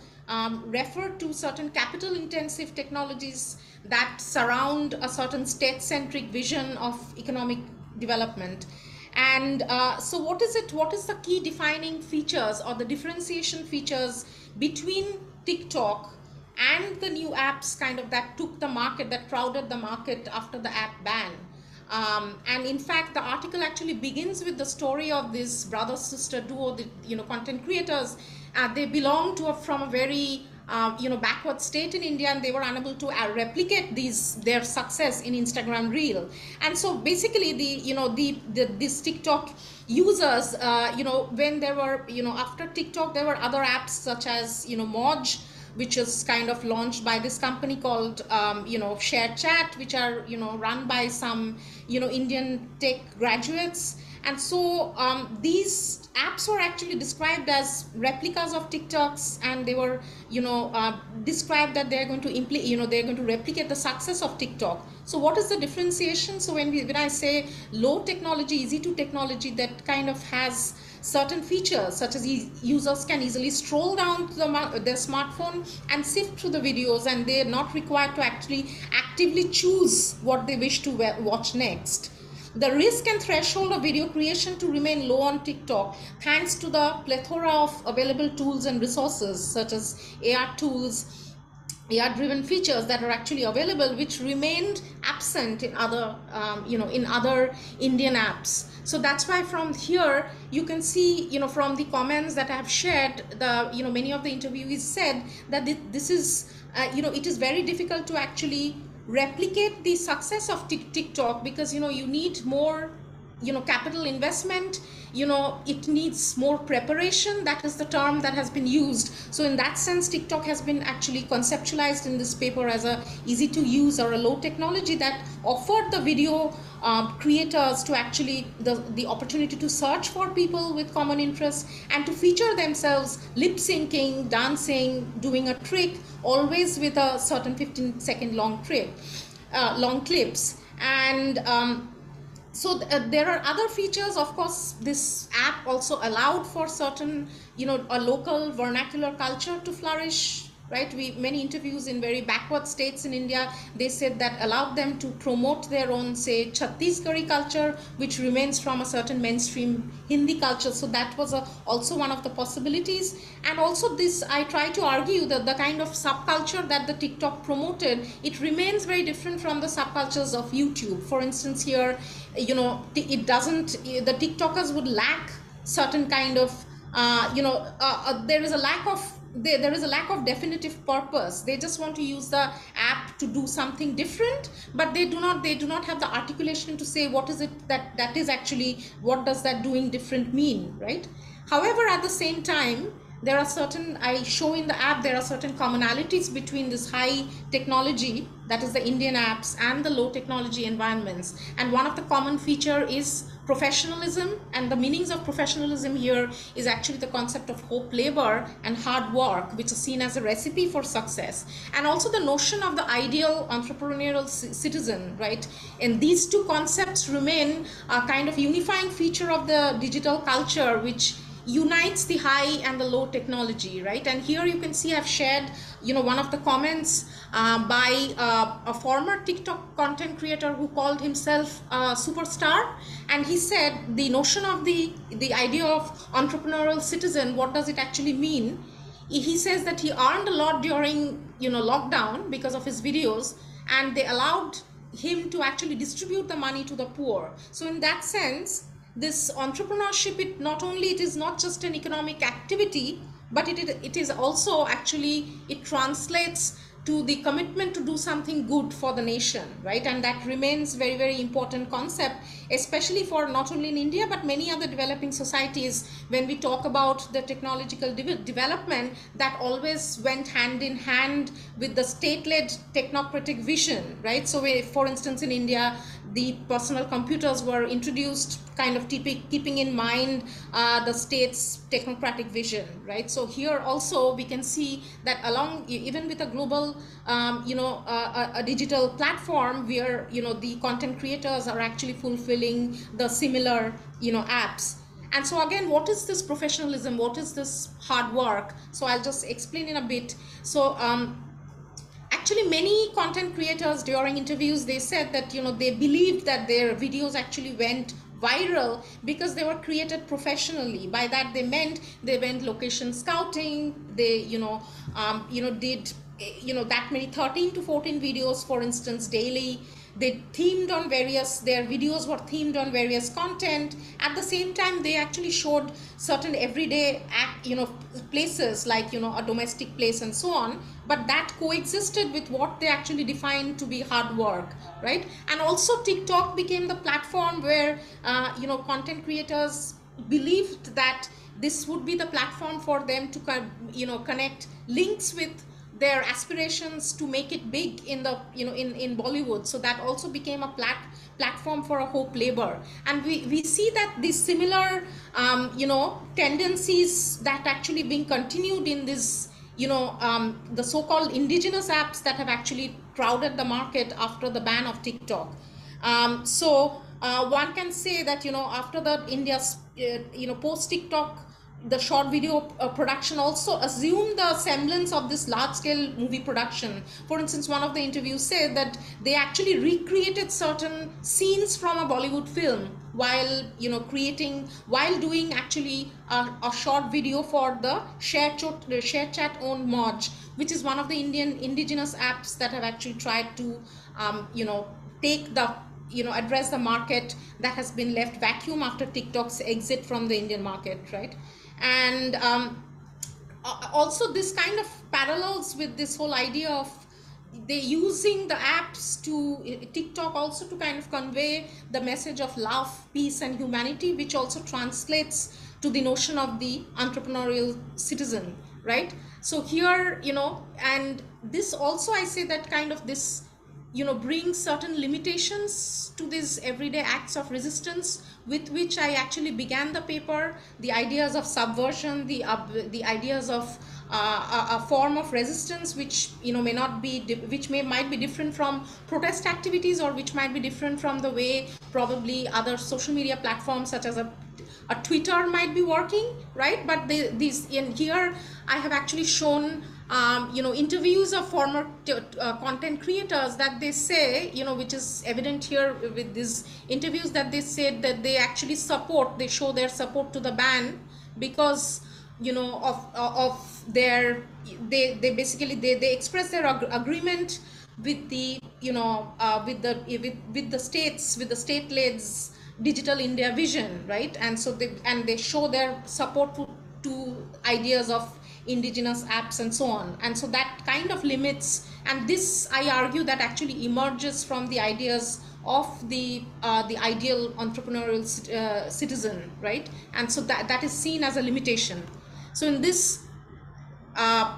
refer to certain capital intensive technologies that surround a certain state-centric vision of economic development. And so what is the key defining features or the differentiation features between TikTok and the new apps kind of that took the market, that crowded the market after the app ban? And in fact, the article actually begins with the story of this brother-sister duo, the content creators. They belong from a very backward state in India, and they were unable to replicate their success in Instagram Reel. And so basically, these TikTok users, when there were, after TikTok, there were other apps such as Moj, which is kind of launched by this company called Share Chat, which are run by some Indian tech graduates. And so these apps were actually described as replicas of TikToks, and they were described that they're going to replicate the success of TikTok. So what is the differentiation? So when I say low technology, easy to technology, that kind of has certain features such as users can easily stroll down to their smartphone and sift through the videos, and they're not required to actually actively choose what they wish to watch next. The risk and threshold of video creation to remain low on TikTok, thanks to the plethora of available tools and resources such as AR tools, AR-driven features that are actually available, which remained absent in other, other Indian apps. So that's why from here you can see, from the comments that I have shared, many of the interviewees said that this is, it is very difficult to actually replicate the success of TikTok because, you need more, capital investment, it needs more preparation. That is the term that has been used. So in that sense, TikTok has been actually conceptualized in this paper as a easy to use or a low technology that offered the video creators to actually the opportunity to search for people with common interests and to feature themselves lip syncing, dancing, doing a trick, always with a certain 15-second long clips. And so there are other features. Of course, this app also allowed for certain, a local vernacular culture to flourish, right? Many interviews in very backward states in India, they said that allowed them to promote their own, say, Chhattisgarhi culture, which remains from a certain mainstream Hindi culture. So that was also one of the possibilities. And also this, I try to argue that the kind of subculture that the TikTok promoted, it remains very different from the subcultures of YouTube. For instance, here, it doesn't, the TikTokers would lack certain kind of, there is a lack of definitive purpose. They just want to use the app to do something different, but they do not have the articulation to say what is it that is actually, what does that doing different mean, right? However, at the same time, there are certain, I show in the app, there are certain commonalities between this high technology, that is the Indian apps, and the low technology environments. And one of the common feature is professionalism, and the meanings of professionalism here is actually the concept of hope labor and hard work, which is seen as a recipe for success. And also the notion of the ideal entrepreneurial citizen, right? And these two concepts remain a kind of unifying feature of the digital culture, which unites the high and the low technology, right? And here you can see I've shared, one of the comments by a former TikTok content creator who called himself a superstar, and he said the notion of the idea of entrepreneurial citizen, what does it actually mean? He says that he earned a lot during lockdown because of his videos, and they allowed him to actually distribute the money to the poor. So in that sense, this entrepreneurship, it is not just an economic activity, but it is also actually, it translates to the commitment to do something good for the nation, right? And that remains very, very important concept, especially for not only in India, but many other developing societies. When we talk about the technological development, that always went hand in hand with the state-led technocratic vision, right? So for instance, in India, the personal computers were introduced kind of keeping in mind the state's technocratic vision, right? So here also we can see that along, even with a global, a digital platform where, the content creators are actually fulfilling the similar, apps. And so again, what is this professionalism? What is this hard work? So I'll just explain in a bit. So actually, many content creators during interviews, they said that, they believed that their videos actually went viral because they were created professionally. By that they meant they went location scouting, they did that many 13 to 14 videos, for instance, daily. They themed on their videos were themed on various content. At the same time, they actually showed certain everyday places like, a domestic place and so on. But that coexisted with what they actually defined to be hard work, right? And also TikTok became the platform where, content creators believed that this would be the platform for them to, connect links with their aspirations to make it big in the in Bollywood. So that also became a platform for a hope labor. And we see that these similar tendencies that actually being continued in this the so-called indigenous apps that have actually crowded the market after the ban of TikTok. So one can say that after the India's post TikTok, the short video production also assumed the semblance of this large-scale movie production. For instance, one of the interviews said that they actually recreated certain scenes from a Bollywood film while doing actually a short video for the share chat owned Moj, which is one of the Indian indigenous apps that have actually tried to take the address the market that has been left vacuum after TikTok's exit from the Indian market, right? And also this kind of parallels with this whole idea of they using the apps to TikTok also to kind of convey the message of love, peace and humanity, which also translates to the notion of the entrepreneurial citizen, right? So here, and this also, I say that kind of this brings certain limitations to these everyday acts of resistance with which I actually began the paper. The ideas of subversion, the ideas of a form of resistance which might be different from protest activities, or which might be different from the way probably other social media platforms such as a Twitter might be working, right? But here I have actually shown interviews of former content creators that they say, which is evident here with these interviews, that they said that they actually they show their support to the ban because of their they basically they express their agreement with the with the state-led digital India vision, right? And so they show their support to ideas of indigenous apps and so on. And so that kind of limits, and this I argue that actually emerges from the ideas of the ideal entrepreneurial citizen, right? And so that is seen as a limitation. So in this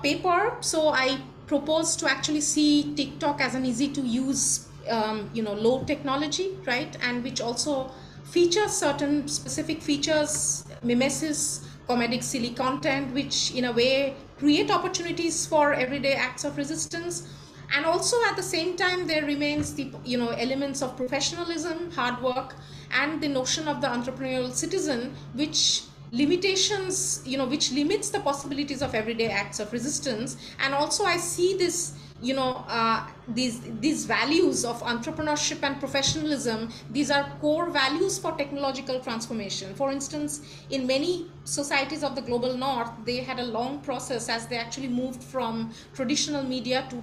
paper, so I propose to actually see TikTok as an easy to use low technology, right? And which also features certain specific features, mimesis, comedic silly content, which in a way create opportunities for everyday acts of resistance. And also at the same time, there remains the elements of professionalism, hard work, and the notion of the entrepreneurial citizen, which limitations, which limits the possibilities of everyday acts of resistance. And also I see this, these values of entrepreneurship and professionalism, these are core values for technological transformation. For instance, in many societies of the global north, they had a long process as they actually moved from traditional media to,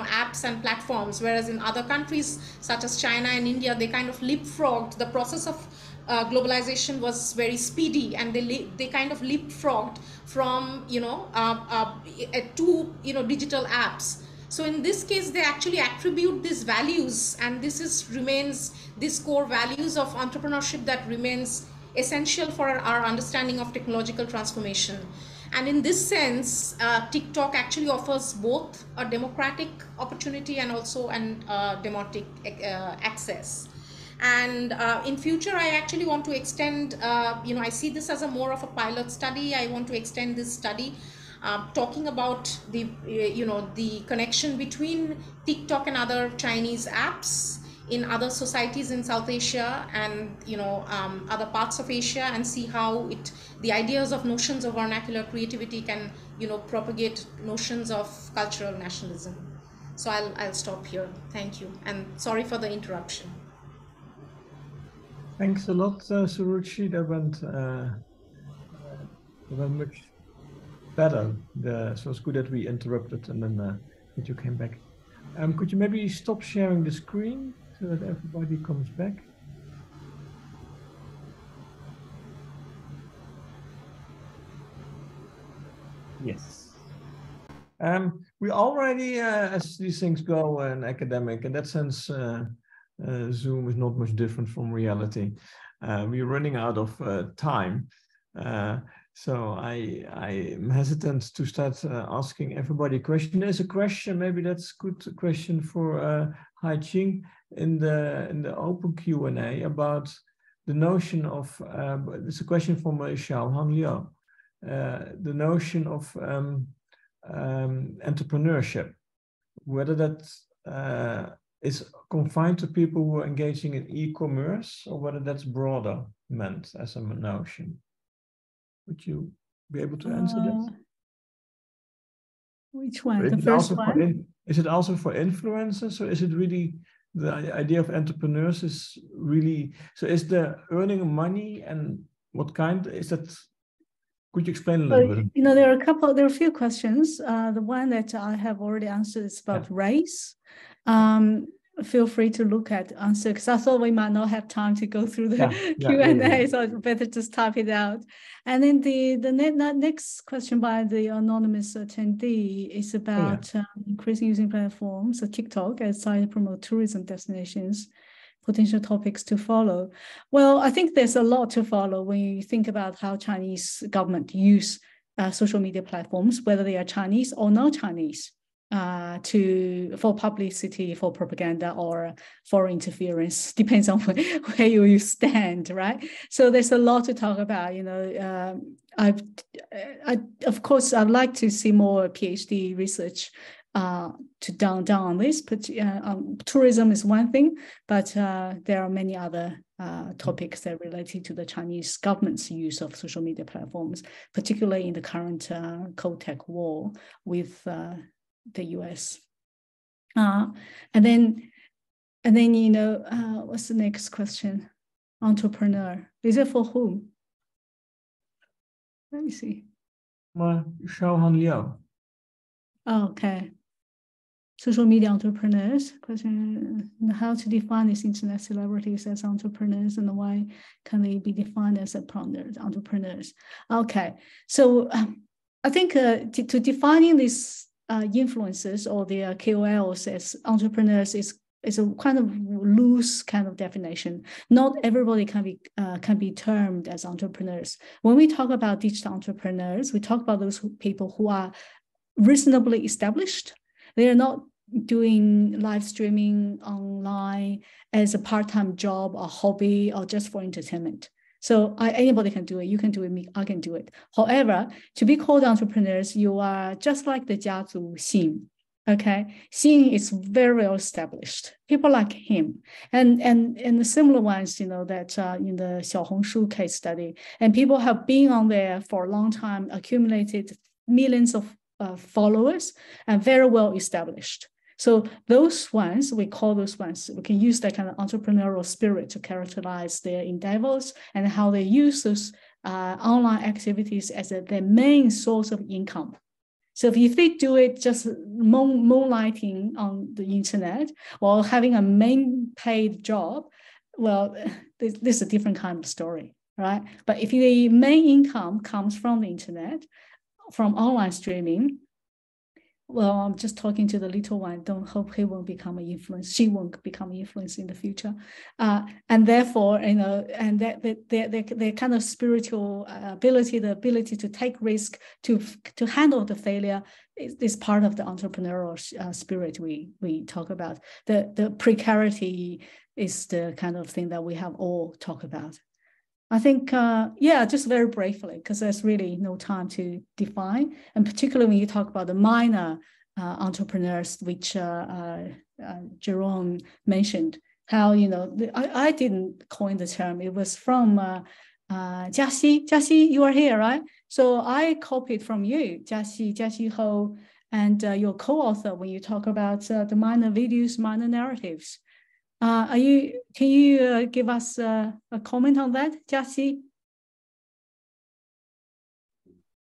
apps and platforms, whereas in other countries such as China and India, they kind of leapfrogged. The process of globalization was very speedy, and they kind of leapfrogged from to digital apps. So in this case, they actually attribute these values, and remains this core values of entrepreneurship that remains essential for our understanding of technological transformation. And in this sense, TikTok actually offers both a democratic opportunity and also an democratic access. And in future, I actually want to extend, I see this as a more of a pilot study. I want to extend this study talking about the, the connection between TikTok and other Chinese apps in other societies in South Asia and, other parts of Asia, and see how the ideas of notions of vernacular creativity can, propagate notions of cultural nationalism. So I'll stop here. Thank you. And sorry for the interruption. Thanks a lot, Suruchi. That went much better. So it's good that we interrupted and then that you came back. Could you maybe stop sharing the screen so that everybody comes back? Yes. We already, as these things go in academic, in that sense, Zoom is not much different from reality. We're running out of time. So I'm hesitant to start asking everybody a question. There's a question, maybe that's a good question for Hai Ching in the open Q&A about the notion of, it's a question from Xiao Han Liu, the notion of entrepreneurship, whether that is confined to people who are engaging in e-commerce or whether that's broader meant as a notion. Would you be able to answer this? Which one? The first one? Is it also for influencers, or is it really the idea of entrepreneurs is really, so is the earning money and what kind is that? Could you explain a little bit? There are a few questions. The one that I have already answered is about race. Feel free to look at answer, because I thought we might not have time to go through the Q&A, so it's better just type it out. And then the next question by the anonymous attendee is about increasing using platforms, so TikTok, as I promote tourism destinations, potential topics to follow. Well, I think there's a lot to follow when you think about how Chinese government use social media platforms, whether they are Chinese or non-Chinese. For publicity, for propaganda, or for interference, depends on where you stand, right? So there's a lot to talk about. Of course, I'd like to see more PhD research to down on this. But tourism is one thing, but there are many other topics that are related to the Chinese government's use of social media platforms, particularly in the current cold tech war with the US. And then what's the next question? Entrepreneur. Is it for whom? Let me see. Xiao Han Liu. Oh, okay. Social media entrepreneurs. Question: how to define these internet celebrities as entrepreneurs, and why can they be defined as entrepreneurs? Okay. So I think to defining these influencers or their KOLs as entrepreneurs is a kind of loose kind of definition. Not everybody can be termed as entrepreneurs. When we talk about digital entrepreneurs, we talk about those people who are reasonably established. They are not doing live streaming online as a part-time job or hobby or just for entertainment. So anybody can do it. You can do it. I can do it. However, to be called entrepreneurs, you are just like the 家族姓 Okay, Xing is very well established. People like him, and the similar ones, that in the Xiaohongshu case study, and people have been on there for a long time, accumulated millions of followers, and very well established. So those ones, we call those ones, we can use that kind of entrepreneurial spirit to characterize their endeavors and how they use those online activities as their main source of income. So if they do it just moonlighting on the internet or having a main paid job, well, this is a different kind of story, right? But if the main income comes from the internet, from online streaming, well, I'm just talking to the little one. Don't hope he won't become an influence. She won't become an influence in the future, and therefore, and that their kind of spiritual ability, the ability to take risk, to handle the failure, is part of the entrepreneurial spirit we talk about. The precarity is the kind of thing that we have all talked about. I think, just very briefly, because there's really no time to define, and particularly when you talk about the minor entrepreneurs, which Jerome mentioned, how, I didn't coin the term. It was from Jiaxi. Jiaxi, you are here, right? So I copied from you, Jiaxi Ho, and your co-author when you talk about the minor videos, minor narratives. Can you give us a comment on that, Jiaxi?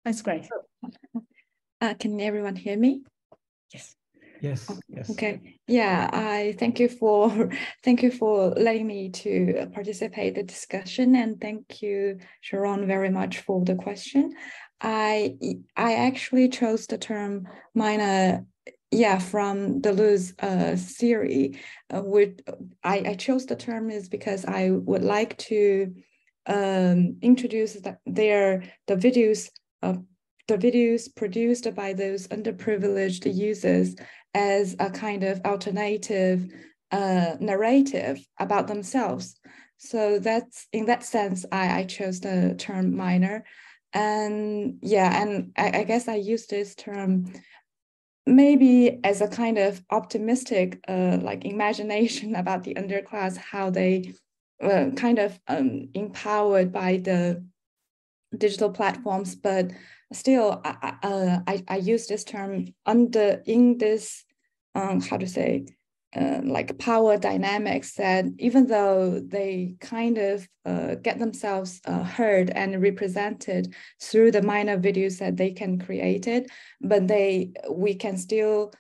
That's great. Can everyone hear me? Yes. Yes. Yes. Okay. Yeah. I thank you for letting me to participate in the discussion, and thank you, Sharon, very much for the question. I actually chose the term minor. Yeah, from Deleuze's theory, I chose the term is because I would like to introduce the videos produced by those underprivileged users as a kind of alternative narrative about themselves. So that's, in that sense, I chose the term minor, and I guess I use this term maybe as a kind of optimistic like imagination about the underclass, how they kind of empowered by the digital platforms, but still I use this term in this how to say like power dynamics, that even though they kind of get themselves heard and represented through the minor videos that they can create it, but we can still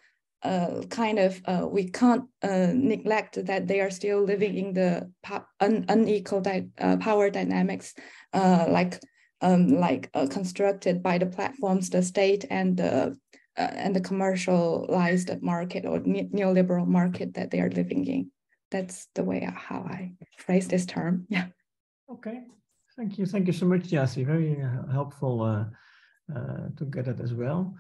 we can't neglect that they are still living in the unequal power dynamics, constructed by the platforms, the state, and the commercialized market or neoliberal market that they are living in. That's the way how I phrase this term. Yeah. Okay. Thank you so much, Jiaxi. Very helpful to get it as well.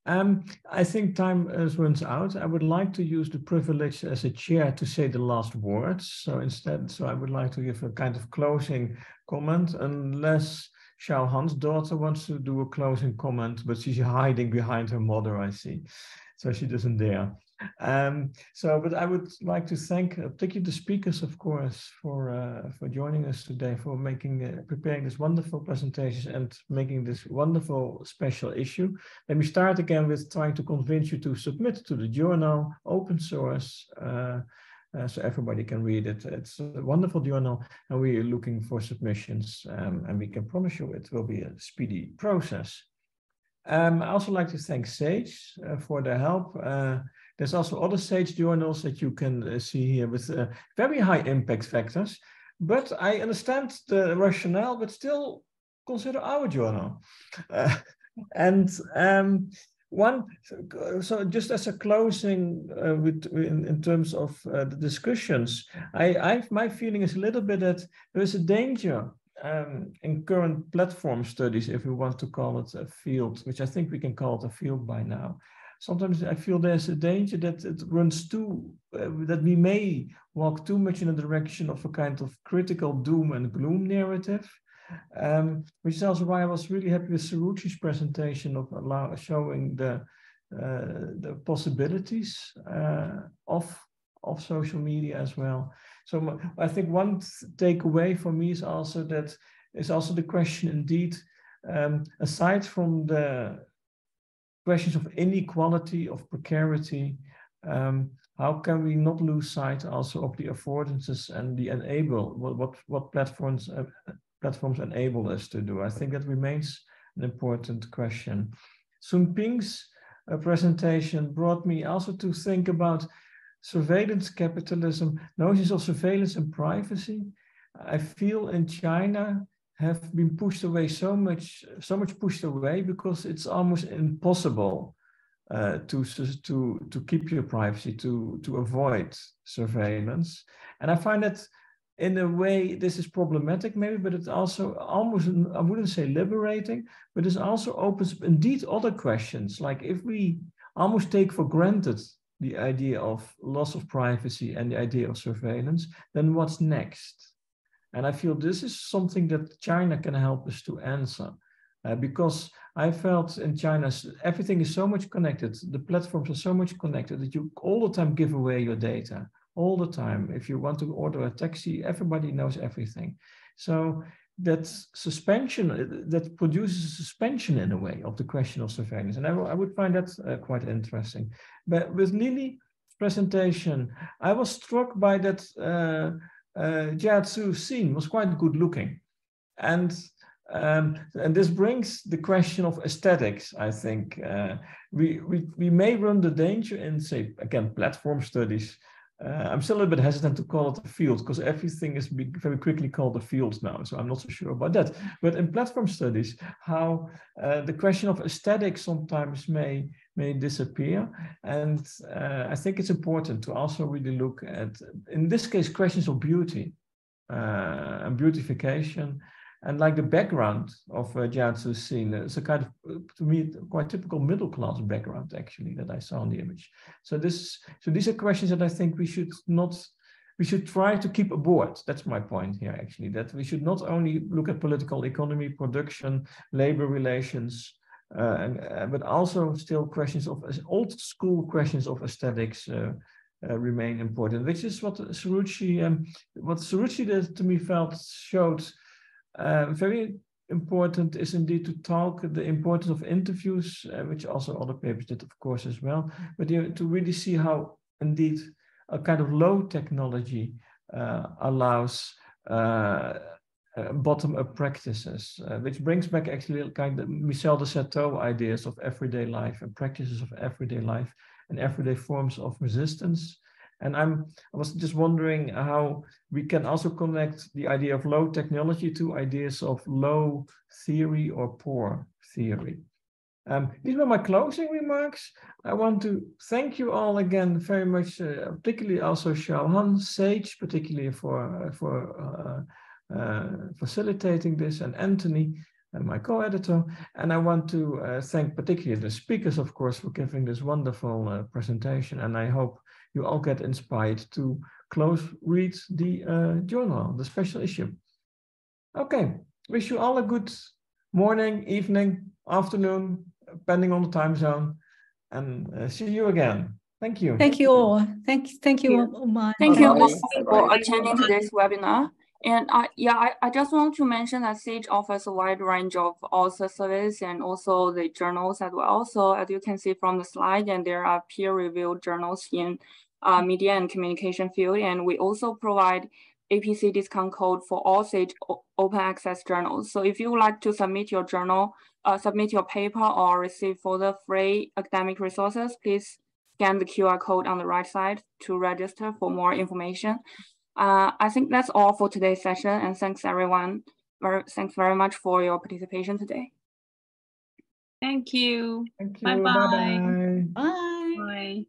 I think time runs out. I would like to use the privilege as a chair to say the last words. So I would like to give a kind of closing comment, unless Xiao Han's daughter wants to do a closing comment, but she's hiding behind her mother, I see. So she doesn't dare. But I would like to thank particularly the speakers, of course, for joining us today, for preparing this wonderful presentation and making this wonderful special issue. Let me start again with trying to convince you to submit to the journal, open source, so everybody can read it. It's a wonderful journal, and we are looking for submissions, and we can promise you it will be a speedy process. I also like to thank Sage for their help. There's also other Sage journals that you can see here with very high impact factors, but I understand the rationale, but still consider our journal. So just as a closing in terms of the discussions, my feeling is a little bit that there is a danger in current platform studies, if we want to call it a field, which I think we can call it a field by now. Sometimes I feel there's a danger that it runs that we may walk too much in the direction of a kind of critical doom and gloom narrative. Which is also why I was really happy with Saruchi's presentation of showing the the possibilities of social media as well. So I think one takeaway for me is also the question indeed, aside from the questions of inequality, of precarity, how can we not lose sight also of the affordances and the what platforms enable us to do? I think that remains an important question. Sun Ping's presentation brought me also to think about surveillance capitalism, notions of surveillance and privacy. I feel in China have been pushed away so much pushed away because it's almost impossible to keep your privacy, to avoid surveillance. And I find that in a way this is problematic maybe, but it's also almost, I wouldn't say liberating, but it also opens indeed other questions. Like if we almost take for granted the idea of loss of privacy and the idea of surveillance, then what's next? And I feel this is something that China can help us to answer. Because I felt in China, everything is so much connected. The platforms are so much connected that you all the time give away your data, all the time. If you want to order a taxi, everybody knows everything. So that suspension, that produces a suspension in a way of the question of surveillance. And I would find that quite interesting. But with Lily's presentation, I was struck by that Jiatsu scene was quite good looking. And this brings the question of aesthetics, I think. We may run the danger in, say, again, platform studies. I'm still a little bit hesitant to call it a field because everything is very quickly called a field now, so I'm not so sure about that. But in platform studies, how the question of aesthetics sometimes may disappear. And I think it's important to also really look at, in this case, questions of beauty and beautification. And like the background of Jiatsu's scene, it's a kind of, to me, quite typical middle-class background, actually, that I saw in the image. So these are questions that I think we should try to keep aboard. That's my point here, actually, that we should not only look at political economy, production, labor relations, but also still questions of old school questions of aesthetics remain important, which is what Suruchi to me showed. Very important is indeed to talk the importance of interviews, which also other papers did, of course, as well, but to really see how indeed a kind of low technology allows bottom-up practices, which brings back actually kind of Michel de Certeau ideas of everyday life and practices of everyday life and everyday forms of resistance. And I was just wondering how we can also connect the idea of low technology to ideas of low theory or poor theory. These were my closing remarks. I want to thank you all again very much, particularly also Xiaohan, Sage, particularly for facilitating this, and Anthony, my co-editor. And I want to thank particularly the speakers, of course, for giving this wonderful presentation. And I hope you all get inspired to read the journal, the special issue. Okay, wish you all a good morning, evening, afternoon, depending on the time zone, and see you again. Thank you. Thank you all. Thank you, Omar. Thank you all for attending today's webinar. And I just want to mention that Sage offers a wide range of author service and also the journals as well. So as you can see from the slide, and there are peer-reviewed journals in media and communication field. And we also provide APC discount code for all Sage open access journals. So if you would like to submit your journal, submit your paper or receive further free academic resources, please scan the QR code on the right side to register for more information. I think that's all for today's session, and thanks everyone. Thanks very much for your participation today. Thank you. Thank you. Bye-bye. Bye-bye. Bye. Bye.